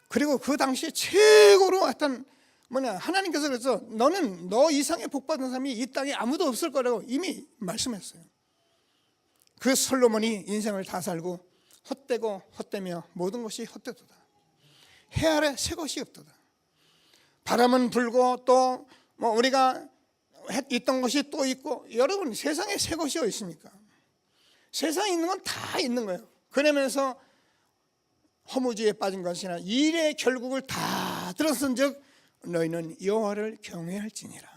그리고 그 당시에 최고로 하여튼 하나님께서 그래서 너는 너 이상의 복받은 사람이 이 땅에 아무도 없을 거라고 이미 말씀했어요. 그 솔로몬이 인생을 다 살고 헛되고 헛되며 모든 것이 헛되도다. 해 아래 새 것이 없도다. 바람은 불고 또 우리가 있던 것이 또 있고, 여러분 세상에 새 것이 어디 있습니까? 세상에 있는 건 다 있는 거예요. 그러면서 허무주의에 빠진 것이나 일의 결국을 다 들었은즉 너희는 여호와를 경외할지니라.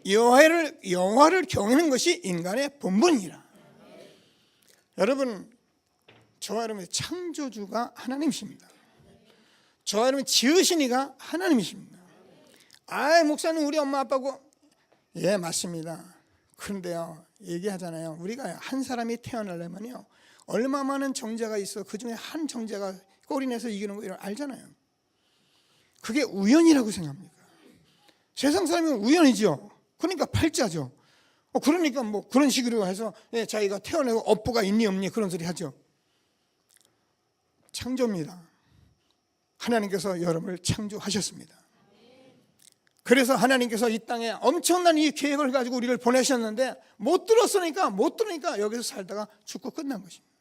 여호와를 경외하는 것이 인간의 본분이라. 여러분, 저와 여러분의 창조주가 하나님이십니다. 저와 여러분 지으신 이가 하나님이십니다. 목사님 우리 엄마 아빠고, 예 맞습니다. 그런데요 얘기하잖아요. 우리가 한 사람이 태어나려면요 얼마 많은 정자가 있어 그 중에 한 정자가 꼬리내서 이기는 거 알잖아요. 그게 우연이라고 생각합니까? 세상 사람은 우연이죠. 그러니까 팔자죠. 그러니까 뭐 그런 식으로 해서 자기가 태어나고 업보가 있니 없니 그런 소리 하죠. 창조입니다. 하나님께서 여러분을 창조하셨습니다. 그래서 하나님께서 이 땅에 엄청난 이 계획을 가지고 우리를 보내셨는데 못 들으니까 여기서 살다가 죽고 끝난 것입니다.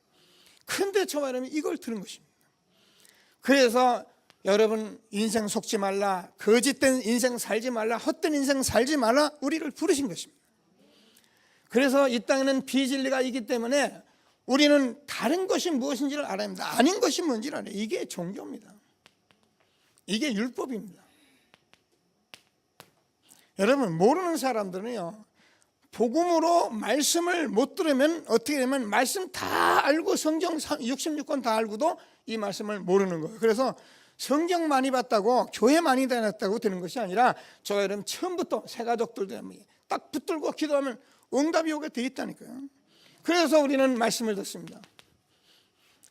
근데 저와 여러분이 이걸 들은 것입니다. 그래서 여러분 인생 속지 말라, 거짓된 인생 살지 말라, 헛된 인생 살지 말라 우리를 부르신 것입니다. 그래서 이 땅에는 비진리가 있기 때문에 우리는 다른 것이 무엇인지를 알아야 합니다. 아닌 것이 뭔지를 알아요. 이게 종교입니다. 이게 율법입니다. 여러분, 모르는 사람들은요, 복음으로 말씀을 못 들으면 어떻게 되면 말씀 다 알고 성경 66권 다 알고도 이 말씀을 모르는 거예요. 그래서 성경 많이 봤다고 교회 많이 다녔다고 되는 것이 아니라 저와 여러분 처음부터 새 가족들도 딱 붙들고 기도하면 응답이 오게 돼 있다니까요. 그래서 우리는 말씀을 듣습니다.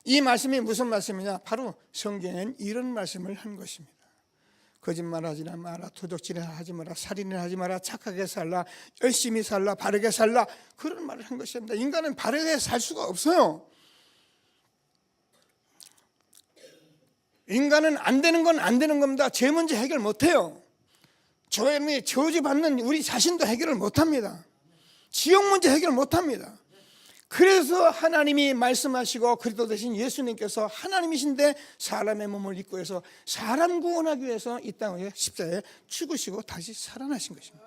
이 말씀이 무슨 말씀이냐? 바로 성경엔 이런 말씀을 한 것입니다. 거짓말하지 마라, 도적질을 하지 마라, 살인을 하지 마라, 착하게 살라, 열심히 살라, 바르게 살라, 그런 말을 한 것입니다. 인간은 바르게 살 수가 없어요. 인간은 안 되는 건 안 되는 겁니다. 죄 문제 해결 못해요. 저희 저주받는 우리 자신도 해결을 못합니다. 지옥 문제 해결 못합니다. 그래서 하나님이 말씀하시고 그리스도 대신 예수님께서 하나님이신데 사람의 몸을 입고 해서 사람 구원하기 위해서 이 땅에 십자가에 죽으시고 다시 살아나신 것입니다.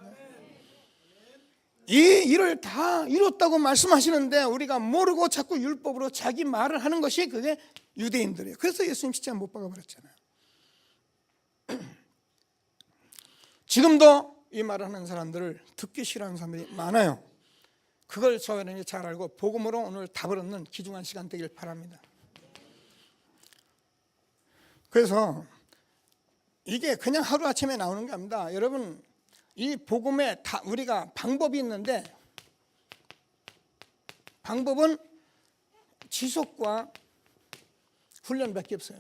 이 일을 다 이뤘다고 말씀하시는데 우리가 모르고 자꾸 율법으로 자기 말을 하는 것이 그게 유대인들이에요. 그래서 예수님 십자가 못 박아버렸잖아요. 지금도 이 말을 하는 사람들을 듣기 싫어하는 사람들이 많아요. 그걸 저희는 잘 알고 복음으로 오늘 답을 얻는 귀중한 시간 되길 바랍니다. 그래서 이게 그냥 하루아침에 나오는 게 아닙니다. 여러분, 이 복음에 우리가 방법이 있는데 방법은 지속과 훈련밖에 없어요.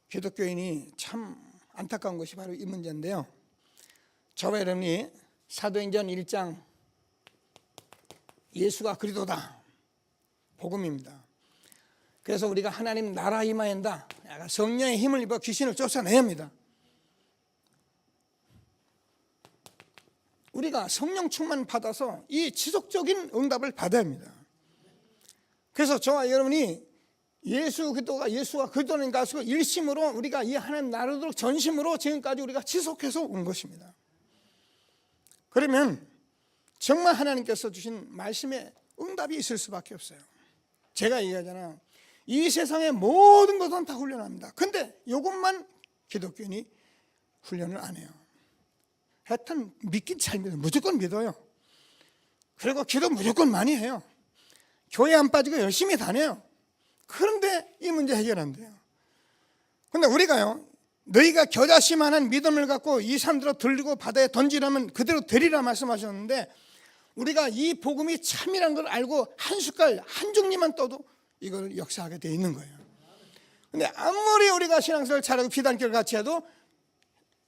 기독교인이 참 안타까운 것이 바로 이 문제인데요. 저와 여러분이 사도행전 1장 예수가 그리스도다, 복음입니다. 그래서 우리가 하나님 나라 임하인다, 성령의 힘을 입어 귀신을 쫓아내야 합니다. 우리가 성령 충만 받아서 이 지속적인 응답을 받아야 합니다. 그래서 저와 여러분이 예수가 그리스도인 것을 일심으로 우리가 이 하나님 나라도록 전심으로 지금까지 우리가 지속해서 온 것입니다. 그러면 정말 하나님께서 주신 말씀에 응답이 있을 수밖에 없어요. 제가 얘기하잖아요. 이 세상의 모든 것은 다 훈련합니다. 근데 이것만 기독교인이 훈련을 안 해요. 하여튼 믿긴 잘 믿어요. 무조건 믿어요. 그리고 기도 무조건 많이 해요. 교회 안 빠지고 열심히 다녀요. 그런데 이 문제 해결 안 돼요. 근데 우리가요, 너희가 겨자씨만한 믿음을 갖고 이 산들로 들리고 바다에 던지라면 그대로 되리라 말씀하셨는데, 우리가 이 복음이 참이라는 걸 알고 한 숟갈 한 종리만 떠도 이걸 역사하게 돼 있는 거예요. 근데 아무리 우리가 신앙생활 잘하고 비단결 같이 해도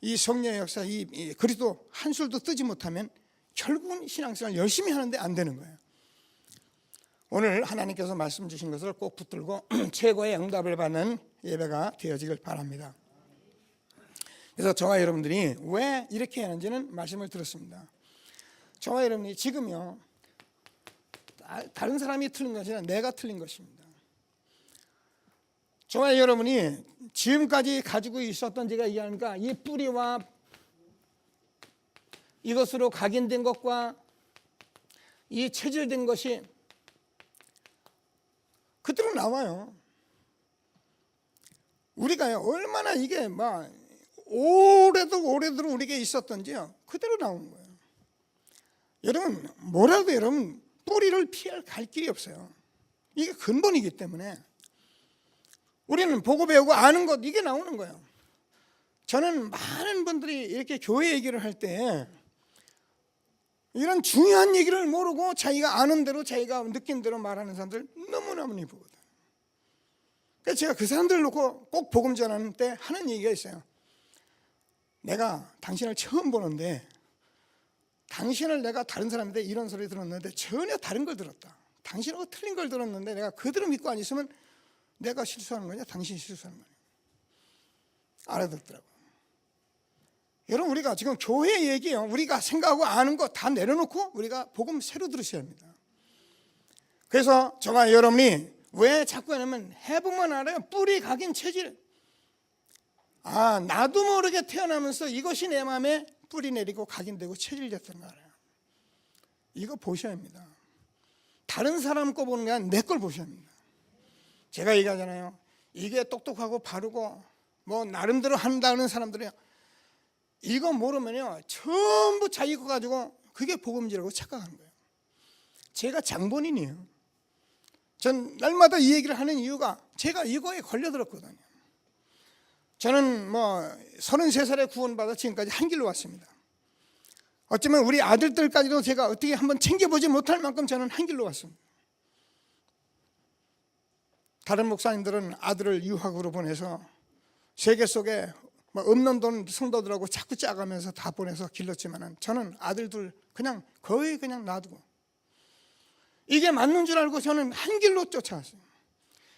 이 성령의 역사, 이 그리스도 한 술도 뜨지 못하면 결국은 신앙생활 열심히 하는데 안 되는 거예요. 오늘 하나님께서 말씀 주신 것을 꼭 붙들고 최고의 응답을 받는 예배가 되어지길 바랍니다. 그래서 저와 여러분들이 왜 이렇게 하는지는 말씀을 들었습니다. 저와 여러분이 지금요, 다른 사람이 틀린 것이 아니라 내가 틀린 것입니다. 저와 여러분이 지금까지 가지고 있었던, 제가 얘기하니까 이 뿌리와 이것으로 각인된 것과 이 체질된 것이 그대로 나와요. 우리가요, 얼마나 이게 막 오래도록 우리에게 있었던지요, 그대로 나오는 거예요. 여러분, 뭐라도 여러분 뿌리를 피할 갈 길이 없어요. 이게 근본이기 때문에 우리는 보고 배우고 아는 것, 이게 나오는 거예요. 저는 많은 분들이 이렇게 교회 얘기를 할 때 이런 중요한 얘기를 모르고 자기가 아는 대로, 자기가 느낀 대로 말하는 사람들 너무나 많이 보거든. 그래서 제가 그 사람들 놓고 꼭 복음 전하는 때 하는 얘기가 있어요. 내가 당신을 처음 보는데 당신을 내가 다른 사람인데 이런 소리 들었는데 전혀 다른 걸 들었다. 당신하고 틀린 걸 들었는데 내가 그대로 믿고 안 있으면 내가 실수하는 거냐, 당신이 실수하는 거냐. 알아듣더라고요. 여러분, 우리가 지금 교회 얘기예요. 우리가 생각하고 아는 거 다 내려놓고 우리가 복음 새로 들으셔야 합니다. 그래서 저와 여러분이 왜 자꾸 하냐면 해보면 알아요. 뿌리 각인 체질. 나도 모르게 태어나면서 이것이 내 마음에 뿌리 내리고 각인되고 체질됐던 거 알아요. 이거 보셔야 합니다. 다른 사람 거 보는 게 아니라 내 걸 보셔야 합니다. 제가 얘기하잖아요. 이게 똑똑하고 바르고 뭐 나름대로 한다는 사람들이요, 이거 모르면요 전부 자기 거 가지고 그게 복음이라고 착각하는 거예요. 제가 장본인이에요. 전 날마다 이 얘기를 하는 이유가 제가 이거에 걸려들었거든요. 저는 뭐 33살에 구원받아 지금까지 한 길로 왔습니다. 어쩌면 우리 아들들까지도 제가 어떻게 한번 챙겨보지 못할 만큼 저는 한 길로 왔습니다. 다른 목사님들은 아들을 유학으로 보내서 세계 속에 뭐 없는 돈 성도들하고 자꾸 짜가면서 다 보내서 길렀지만 저는 아들들 그냥 거의 그냥 놔두고 이게 맞는 줄 알고 저는 한 길로 쫓아왔어요.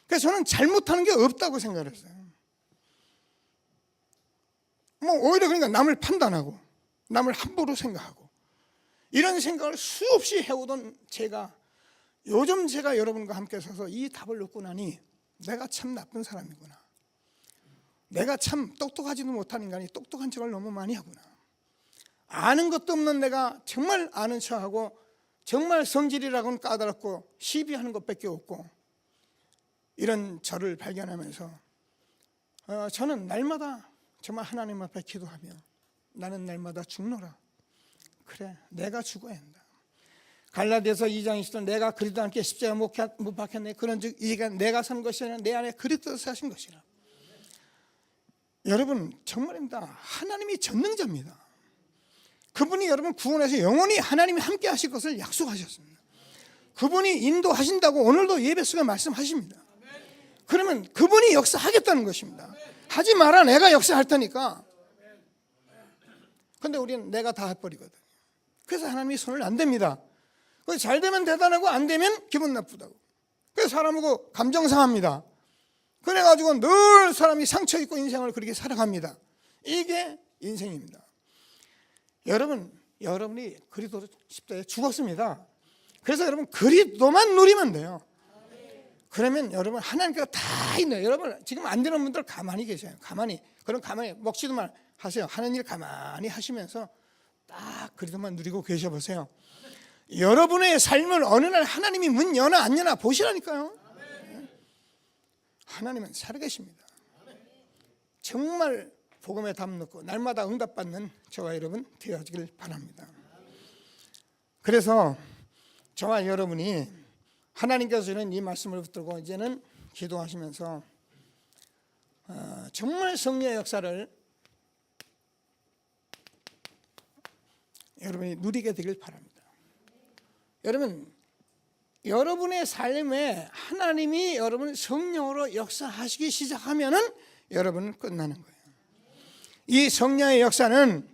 그래서 저는 잘못하는 게 없다고 생각했어요. 뭐 오히려 그러니까 남을 판단하고 남을 함부로 생각하고 이런 생각을 수없이 해오던 제가 요즘 제가 여러분과 함께 서서 이 답을 얻고 나니 내가 참 나쁜 사람이구나, 내가 참 똑똑하지도 못한 인간이 똑똑한 척을 너무 많이 하구나, 아는 것도 없는 내가 정말 아는 척하고 정말 성질이라고는 까다롭고 시비하는 것밖에 없고 이런 저를 발견하면서 저는 날마다 정말 하나님 앞에 기도하며 나는 날마다 죽노라. 그래, 내가 죽어야 한다. 갈라디아서 2장 20절 내가 그리스도와 함께 십자가 못 박혔네. 그런즉 이가 내가 산 것이 아니라 내 안에 그리스도가 사신 것이라. 여러분 정말입니다. 하나님이 전능자입니다. 그분이 여러분 구원해서 영원히 하나님이 함께 하실 것을 약속하셨습니다. 그분이 인도하신다고 오늘도 예배 속에 말씀하십니다. 그러면 그분이 역사하겠다는 것입니다. 하지 마라, 내가 역사할 테니까. 근데 우리는 내가 다 해버리거든요. 그래서 하나님이 손을 안 댑니다. 잘 되면 대단하고 안 되면 기분 나쁘다고. 그래서 사람하고 감정 상합니다. 그래가지고 늘 사람이 상처 입고 인생을 그렇게 살아갑니다. 이게 인생입니다. 여러분이 그리스도 십자가에 죽었습니다. 그래서 여러분 그리스도만 누리면 돼요. 그러면 여러분 하나님께서 다 있네요. 여러분 지금 안 되는 분들 가만히 계세요. 가만히 먹지도 말 하세요. 하는 일 가만히 하시면서 딱 그리스도만 누리고 계셔보세요. 여러분의 삶을 어느 날 하나님이 문 여나 안 여나 보시라니까요. 하나님은 살아계십니다. 정말 복음에 답 넣고 날마다 응답받는 저와 여러분 되어지길 바랍니다. 그래서 저와 여러분이 하나님께서 주는 이 말씀을 붙들고 이제는 기도하시면서 정말 성령의 역사를 여러분이 누리게 되길 바랍니다. 여러분의 삶에 하나님이 여러분 성령으로 역사하시기 시작하면은 여러분은 끝나는 거예요. 이 성령의 역사는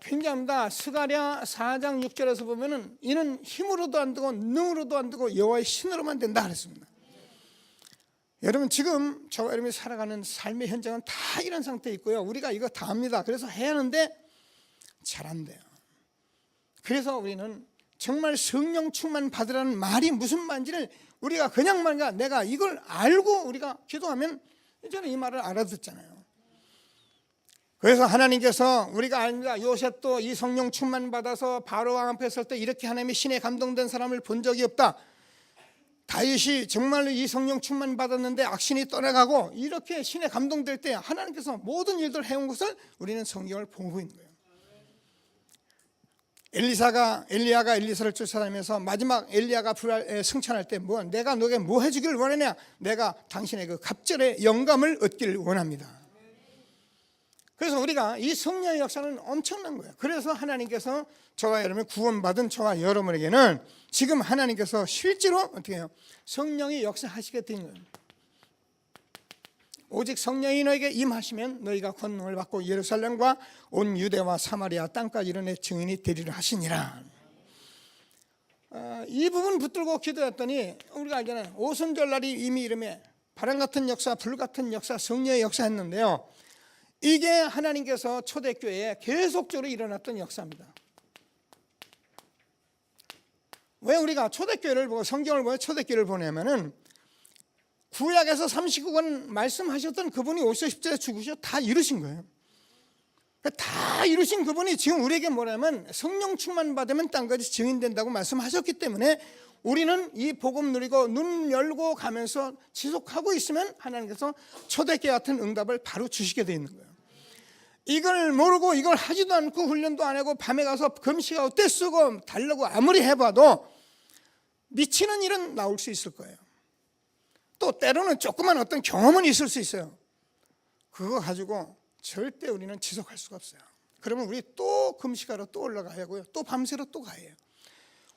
굉장합니다. 스가랴 4장 6절에서 보면은 이는 힘으로도 안 되고 능으로도 안 되고 여호와의 신으로만 된다 그랬습니다. 여러분 지금 저와 여러분이 살아가는 삶의 현장은 다 이런 상태에 있고요. 우리가 이거 다 합니다. 그래서 해야 하는데 잘 안 돼요. 그래서 우리는 정말 성령 충만 받으라는 말이 무슨 말인지를 우리가 그냥 말인가 내가 이걸 알고 우리가 기도하면 저는 이 말을 알아듣잖아요. 그래서 하나님께서 우리가 압니다. 요셉도 이 성령 충만 받아서 바로 왕 앞에 설 때 이렇게 하나님의 신에 감동된 사람을 본 적이 없다. 다윗이 정말로 이 성령 충만 받았는데 악신이 떠나가고 이렇게 신에 감동될 때 하나님께서 모든 일들을 해온 것을 우리는 성경을 보고 있는 거예요. 엘리야가 엘리사를 쫓아다니면서 마지막 엘리야가 승천할 때 내가 너에게 뭐 해주기를 원하냐? 내가 당신의 그 갑절의 영감을 얻기를 원합니다. 그래서 우리가 이 성령의 역사는 엄청난 거예요. 그래서 하나님께서 저와 여러분 구원받은 저와 여러분에게는 지금 하나님께서 실제로 어떻게 해요? 성령이 역사하시게 된 거예요. 오직 성령이 너에게 임하시면 너희가 권능을 받고 예루살렘과 온 유대와 사마리아 땅까지 이르내 증인이 되리라 하시니라. 이 부분 붙들고 기도했더니 우리가 알잖아요. 오순절날이 이미 이름에 바람 같은 역사, 불 같은 역사, 성령의 역사 했는데요. 이게 하나님께서 초대교회에 계속적으로 일어났던 역사입니다. 왜 우리가 초대교회를 보고 성경을 보고 초대교회를 보냐면은 구약에서 39권 말씀하셨던 그분이 오셔서 십자가에 죽으셔 다 이루신 거예요. 다 이루신 그분이 지금 우리에게 뭐냐면 성령 충만 받으면 땅까지 증인된다고 말씀하셨기 때문에 우리는 이 복음 누리고 눈 열고 가면서 지속하고 있으면 하나님께서 초대교회 같은 응답을 바로 주시게 돼 있는 거예요. 이걸 모르고 이걸 하지도 않고 훈련도 안 하고 밤에 가서 금식하고 떼쓰고 달라고 아무리 해봐도 미치는 일은 나올 수 있을 거예요. 또 때로는 조그만 어떤 경험은 있을 수 있어요. 그거 가지고 절대 우리는 지속할 수가 없어요. 그러면 우리 또 금식하러 또 올라가야 하고요, 또 밤새러 또 가야 해요.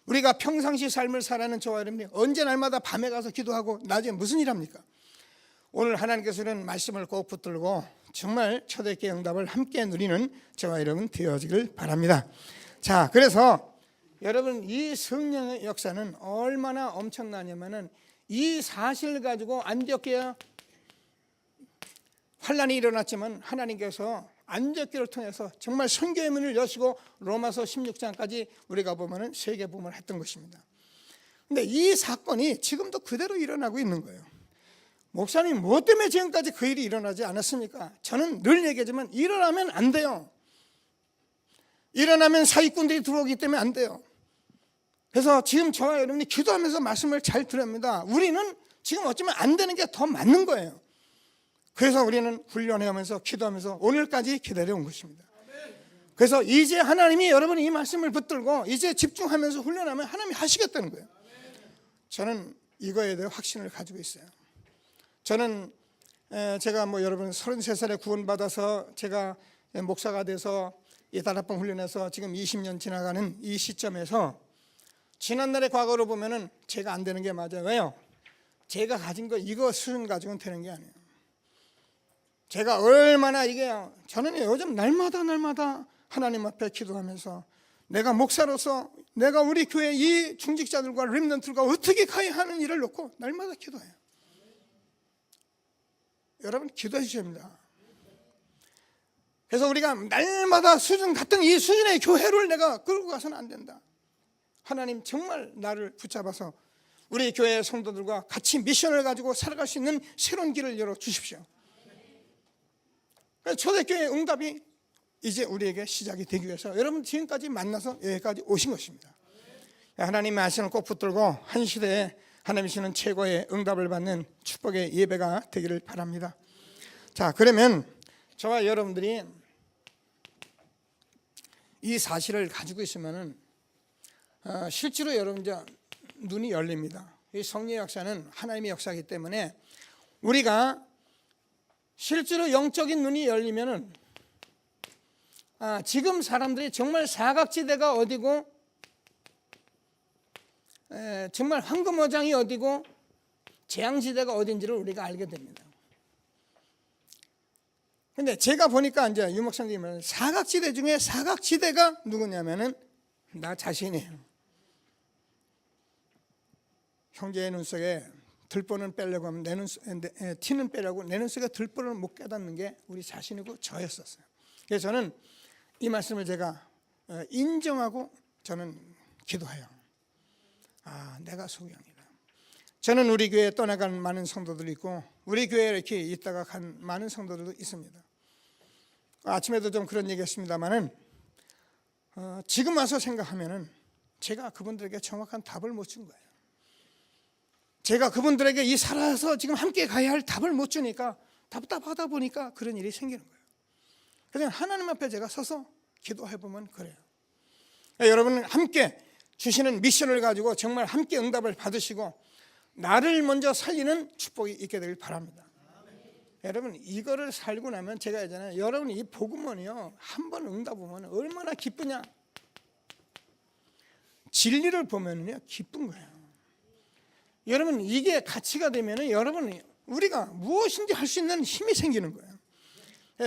우리가 평상시 삶을 살아는 저와 여러분이 언제 날마다 밤에 가서 기도하고 낮에 무슨 일 합니까? 오늘 하나님께서는 말씀을 꼭 붙들고 정말 초대교회 응답을 함께 누리는 저와 여러분 되어지길 바랍니다. 자, 그래서 여러분 이 성령의 역사는 얼마나 엄청나냐면은 이 사실 가지고 안디옥교회 환란이 일어났지만 하나님께서 안디옥교회를 통해서 정말 선교의 문을 여시고 로마서 16장까지 우리가 보면은 세계 복음을 했던 것입니다. 근데 이 사건이 지금도 그대로 일어나고 있는 거예요. 목사님 무엇 때문에 지금까지 그 일이 일어나지 않았습니까? 저는 늘 얘기하지만 일어나면 안 돼요. 일어나면 사기꾼들이 들어오기 때문에 안 돼요. 그래서 지금 저와 여러분이 기도하면서 말씀을 잘 들읍니다. 우리는 지금 어쩌면 안 되는 게 더 맞는 거예요. 그래서 우리는 훈련하면서 기도하면서 오늘까지 기다려온 것입니다. 그래서 이제 하나님이 여러분이 이 말씀을 붙들고 이제 집중하면서 훈련하면 하나님이 하시겠다는 거예요. 저는 이거에 대해 확신을 가지고 있어요. 저는 제가 여러분 33살에 구원받아서 제가 목사가 돼서 이 다락방 훈련해서 지금 20년 지나가는 이 시점에서 지난날의 과거로 보면은 제가 안 되는 게 맞아요. 왜요? 제가 가진 거 이거 수준 가지고는 되는 게 아니에요. 제가 얼마나 저는 요즘 날마다 하나님 앞에 기도하면서 내가 목사로서 내가 우리 교회 이 중직자들과 렘넌트들과 어떻게 가야 하는 일을 놓고 날마다 기도해요. 여러분 기도해 주셔야 합니다. 그래서 우리가 날마다 수준 같은 이 수준의 교회를 내가 끌고 가서는 안 된다. 하나님 정말 나를 붙잡아서 우리 교회 성도들과 같이 미션을 가지고 살아갈 수 있는 새로운 길을 열어주십시오. 초대교회 응답이 이제 우리에게 시작이 되기 위해서 여러분 지금까지 만나서 여기까지 오신 것입니다. 하나님의 말씀을 꼭 붙들고 한 시대에 하나님이 주시는 최고의 응답을 받는 축복의 예배가 되기를 바랍니다. 자, 그러면 저와 여러분들이 이 사실을 가지고 있으면은 실제로 여러분 이제 눈이 열립니다. 이 성령의 역사는 하나님의 역사이기 때문에 우리가 실제로 영적인 눈이 열리면은 지금 사람들이 정말 사각지대가 어디고 정말 황금어장이 어디고 재앙지대가 어딘지를 우리가 알게 됩니다. 근데 제가 보니까 이제 유 목사님이 말하는 사각지대 중에 사각지대가 누구냐면은 나 자신이에요. 형제의 눈 속에 들보는 빼려고 하면 티는 빼려고 내 눈 속에 들보를 못 깨닫는 게 우리 자신이고 저였었어요. 그래서 저는 이 말씀을 제가 인정하고 저는 기도해요. 내가 소경이다. 저는 우리 교회에 떠나간 많은 성도들이 있고 우리 교회에 이렇게 있다가 간 많은 성도들도 있습니다. 아침에도 좀 그런 얘기했습니다만은 지금 와서 생각하면은 제가 그분들에게 정확한 답을 못 준 거예요. 제가 그분들에게 이 살아서 지금 함께 가야 할 답을 못 주니까 답답하다 보니까 그런 일이 생기는 거예요. 그래서 하나님 앞에 제가 서서 기도해보면 그래요. 여러분은 함께 주시는 미션을 가지고 정말 함께 응답을 받으시고 나를 먼저 살리는 축복이 있게 되길 바랍니다. 여러분 이거를 살고 나면 제가 예전에 여러분 이 복음은요 한번 응답 보면 얼마나 기쁘냐. 진리를 보면은요 기쁜 거예요. 여러분 이게 가치가 되면은 여러분 우리가 무엇인지 할 수 있는 힘이 생기는 거예요.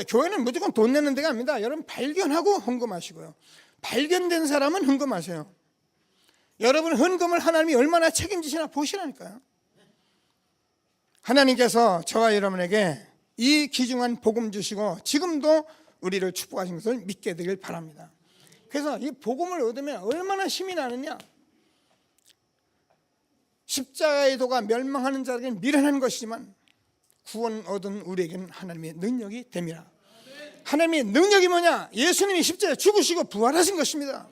교회는 무조건 돈 내는 데가 아닙니다. 여러분 발견하고 헌금하시고요. 발견된 사람은 헌금하세요. 여러분 헌금을 하나님이 얼마나 책임지시나 보시라니까요. 하나님께서 저와 여러분에게 이 귀중한 복음 주시고 지금도 우리를 축복하신 것을 믿게 되길 바랍니다. 그래서 이 복음을 얻으면 얼마나 힘이 나느냐. 십자가의 도가 멸망하는 자에게는 미련한 것이지만 구원 얻은 우리에게는 하나님의 능력이 됩니다. 하나님의 능력이 뭐냐? 예수님이 십자가에 죽으시고 부활하신 것입니다.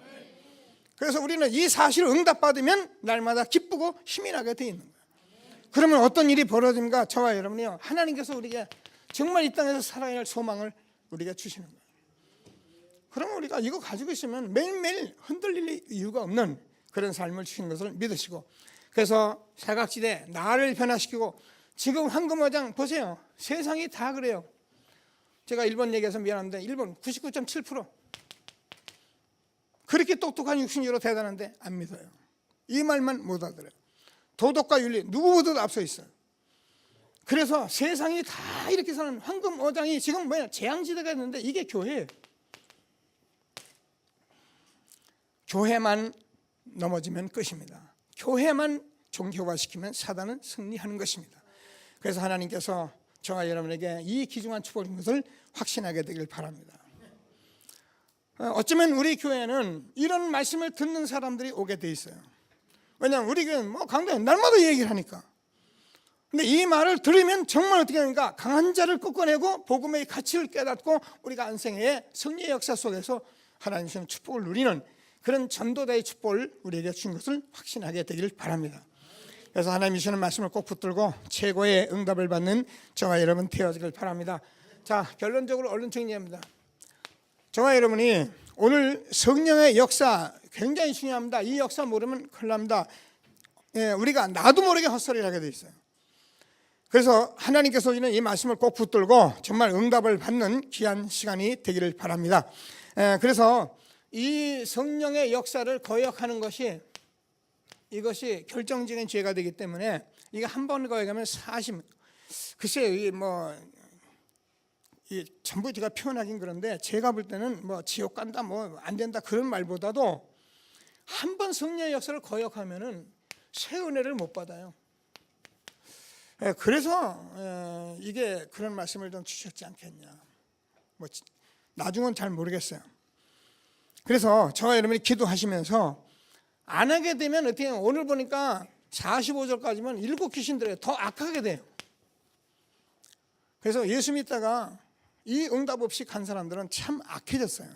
그래서 우리는 이 사실을 응답받으면 날마다 기쁘고 힘이 나게 돼 있는 거예요. 그러면 어떤 일이 벌어집니까? 저와 여러분이요, 하나님께서 우리에게 정말 이 땅에서 살아야 할 소망을 우리에게 주시는 거예요. 그러면 우리가 이거 가지고 있으면 매일매일 흔들릴 이유가 없는 그런 삶을 주신 것을 믿으시고, 그래서 사각지대 나를 변화시키고, 지금 황금어장 보세요. 세상이 다 그래요. 제가 일본 얘기해서 미안한데 일본 99.7% 그렇게 똑똑한 육신적으로 대단한데 안 믿어요. 이 말만 못 알아들어요. 도덕과 윤리 누구보다도 앞서 있어요. 그래서 세상이 다 이렇게 사는 황금어장이 지금 뭐냐, 재앙지대가 있는데 이게 교회예요. 교회만 넘어지면 끝입니다. 교회만 종교화시키면 사단은 승리하는 것입니다. 그래서 하나님께서 저와 여러분에게 이 귀중한 축복을 준 것을 확신하게 되길 바랍니다. 어쩌면 우리 교회는 이런 말씀을 듣는 사람들이 오게 돼 있어요. 왜냐하면 우리 교회는 뭐 강단에 날마다 얘기를 하니까. 근데 이 말을 들으면 정말 어떻게 하니까 강한 자를 꺾어내고 복음의 가치를 깨닫고 우리가 안생의 승리의 역사 속에서 하나님 주시는 축복을 누리는 그런 전도자의 축복을 우리에게 준 것을 확신하게 되기를 바랍니다. 그래서 하나님이 주시는 말씀을 꼭 붙들고 최고의 응답을 받는 저와 여러분 되어지길 바랍니다. 자, 결론적으로 얼른 정리합니다. 저와 여러분이 오늘 성령의 역사 굉장히 중요합니다. 이 역사 모르면 큰일 납니다. 우리가 나도 모르게 헛소리를 하게 돼 있어요. 그래서 하나님께서 주는 이 말씀을 꼭 붙들고 정말 응답을 받는 귀한 시간이 되기를 바랍니다. 그래서 이 성령의 역사를 거역하는 것이, 이것이 결정적인 죄가 되기 때문에 이게 한 번 거역하면 40, 글쎄요, 이 전부 제가 표현하긴 그런데 제가 볼 때는 뭐 지옥 간다, 뭐 안 된다 그런 말보다도 한 번 성령의 역사를 거역하면은 새 은혜를 못 받아요. 그래서 이게 그런 말씀을 좀 주셨지 않겠냐. 뭐 나중은 잘 모르겠어요. 그래서 저와 여러분이 기도하시면서 안 하게 되면 어떻게 해요? 오늘 보니까 45절까지면 7 귀신들이 더 악하게 돼요. 그래서 예수 믿다가 이 응답 없이 간 사람들은 참 악해졌어요.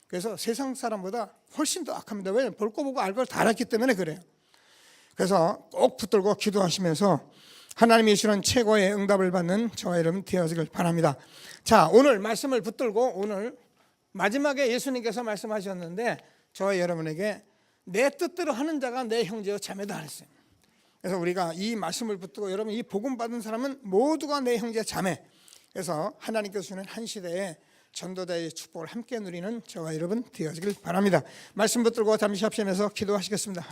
그래서 세상 사람보다 훨씬 더 악합니다. 왜? 볼 거 보고 알 걸 다 알았기 때문에 그래요. 그래서 꼭 붙들고 기도하시면서 하나님이 주시는 최고의 응답을 받는 저와 여러분 되어지길 바랍니다. 자, 오늘 말씀을 붙들고 오늘 마지막에 예수님께서 말씀하셨는데 저와 여러분에게 내 뜻대로 하는 자가 내 형제요 자매다 하셨어요. 그래서 우리가 이 말씀을 붙들고 여러분 이 복음 받은 사람은 모두가 내 형제 자매. 그래서 하나님께서 주는 한 시대에 전도자의 축복을 함께 누리는 저와 여러분 되어지길 바랍니다. 말씀 붙들고 잠시 합심해서 기도하시겠습니다.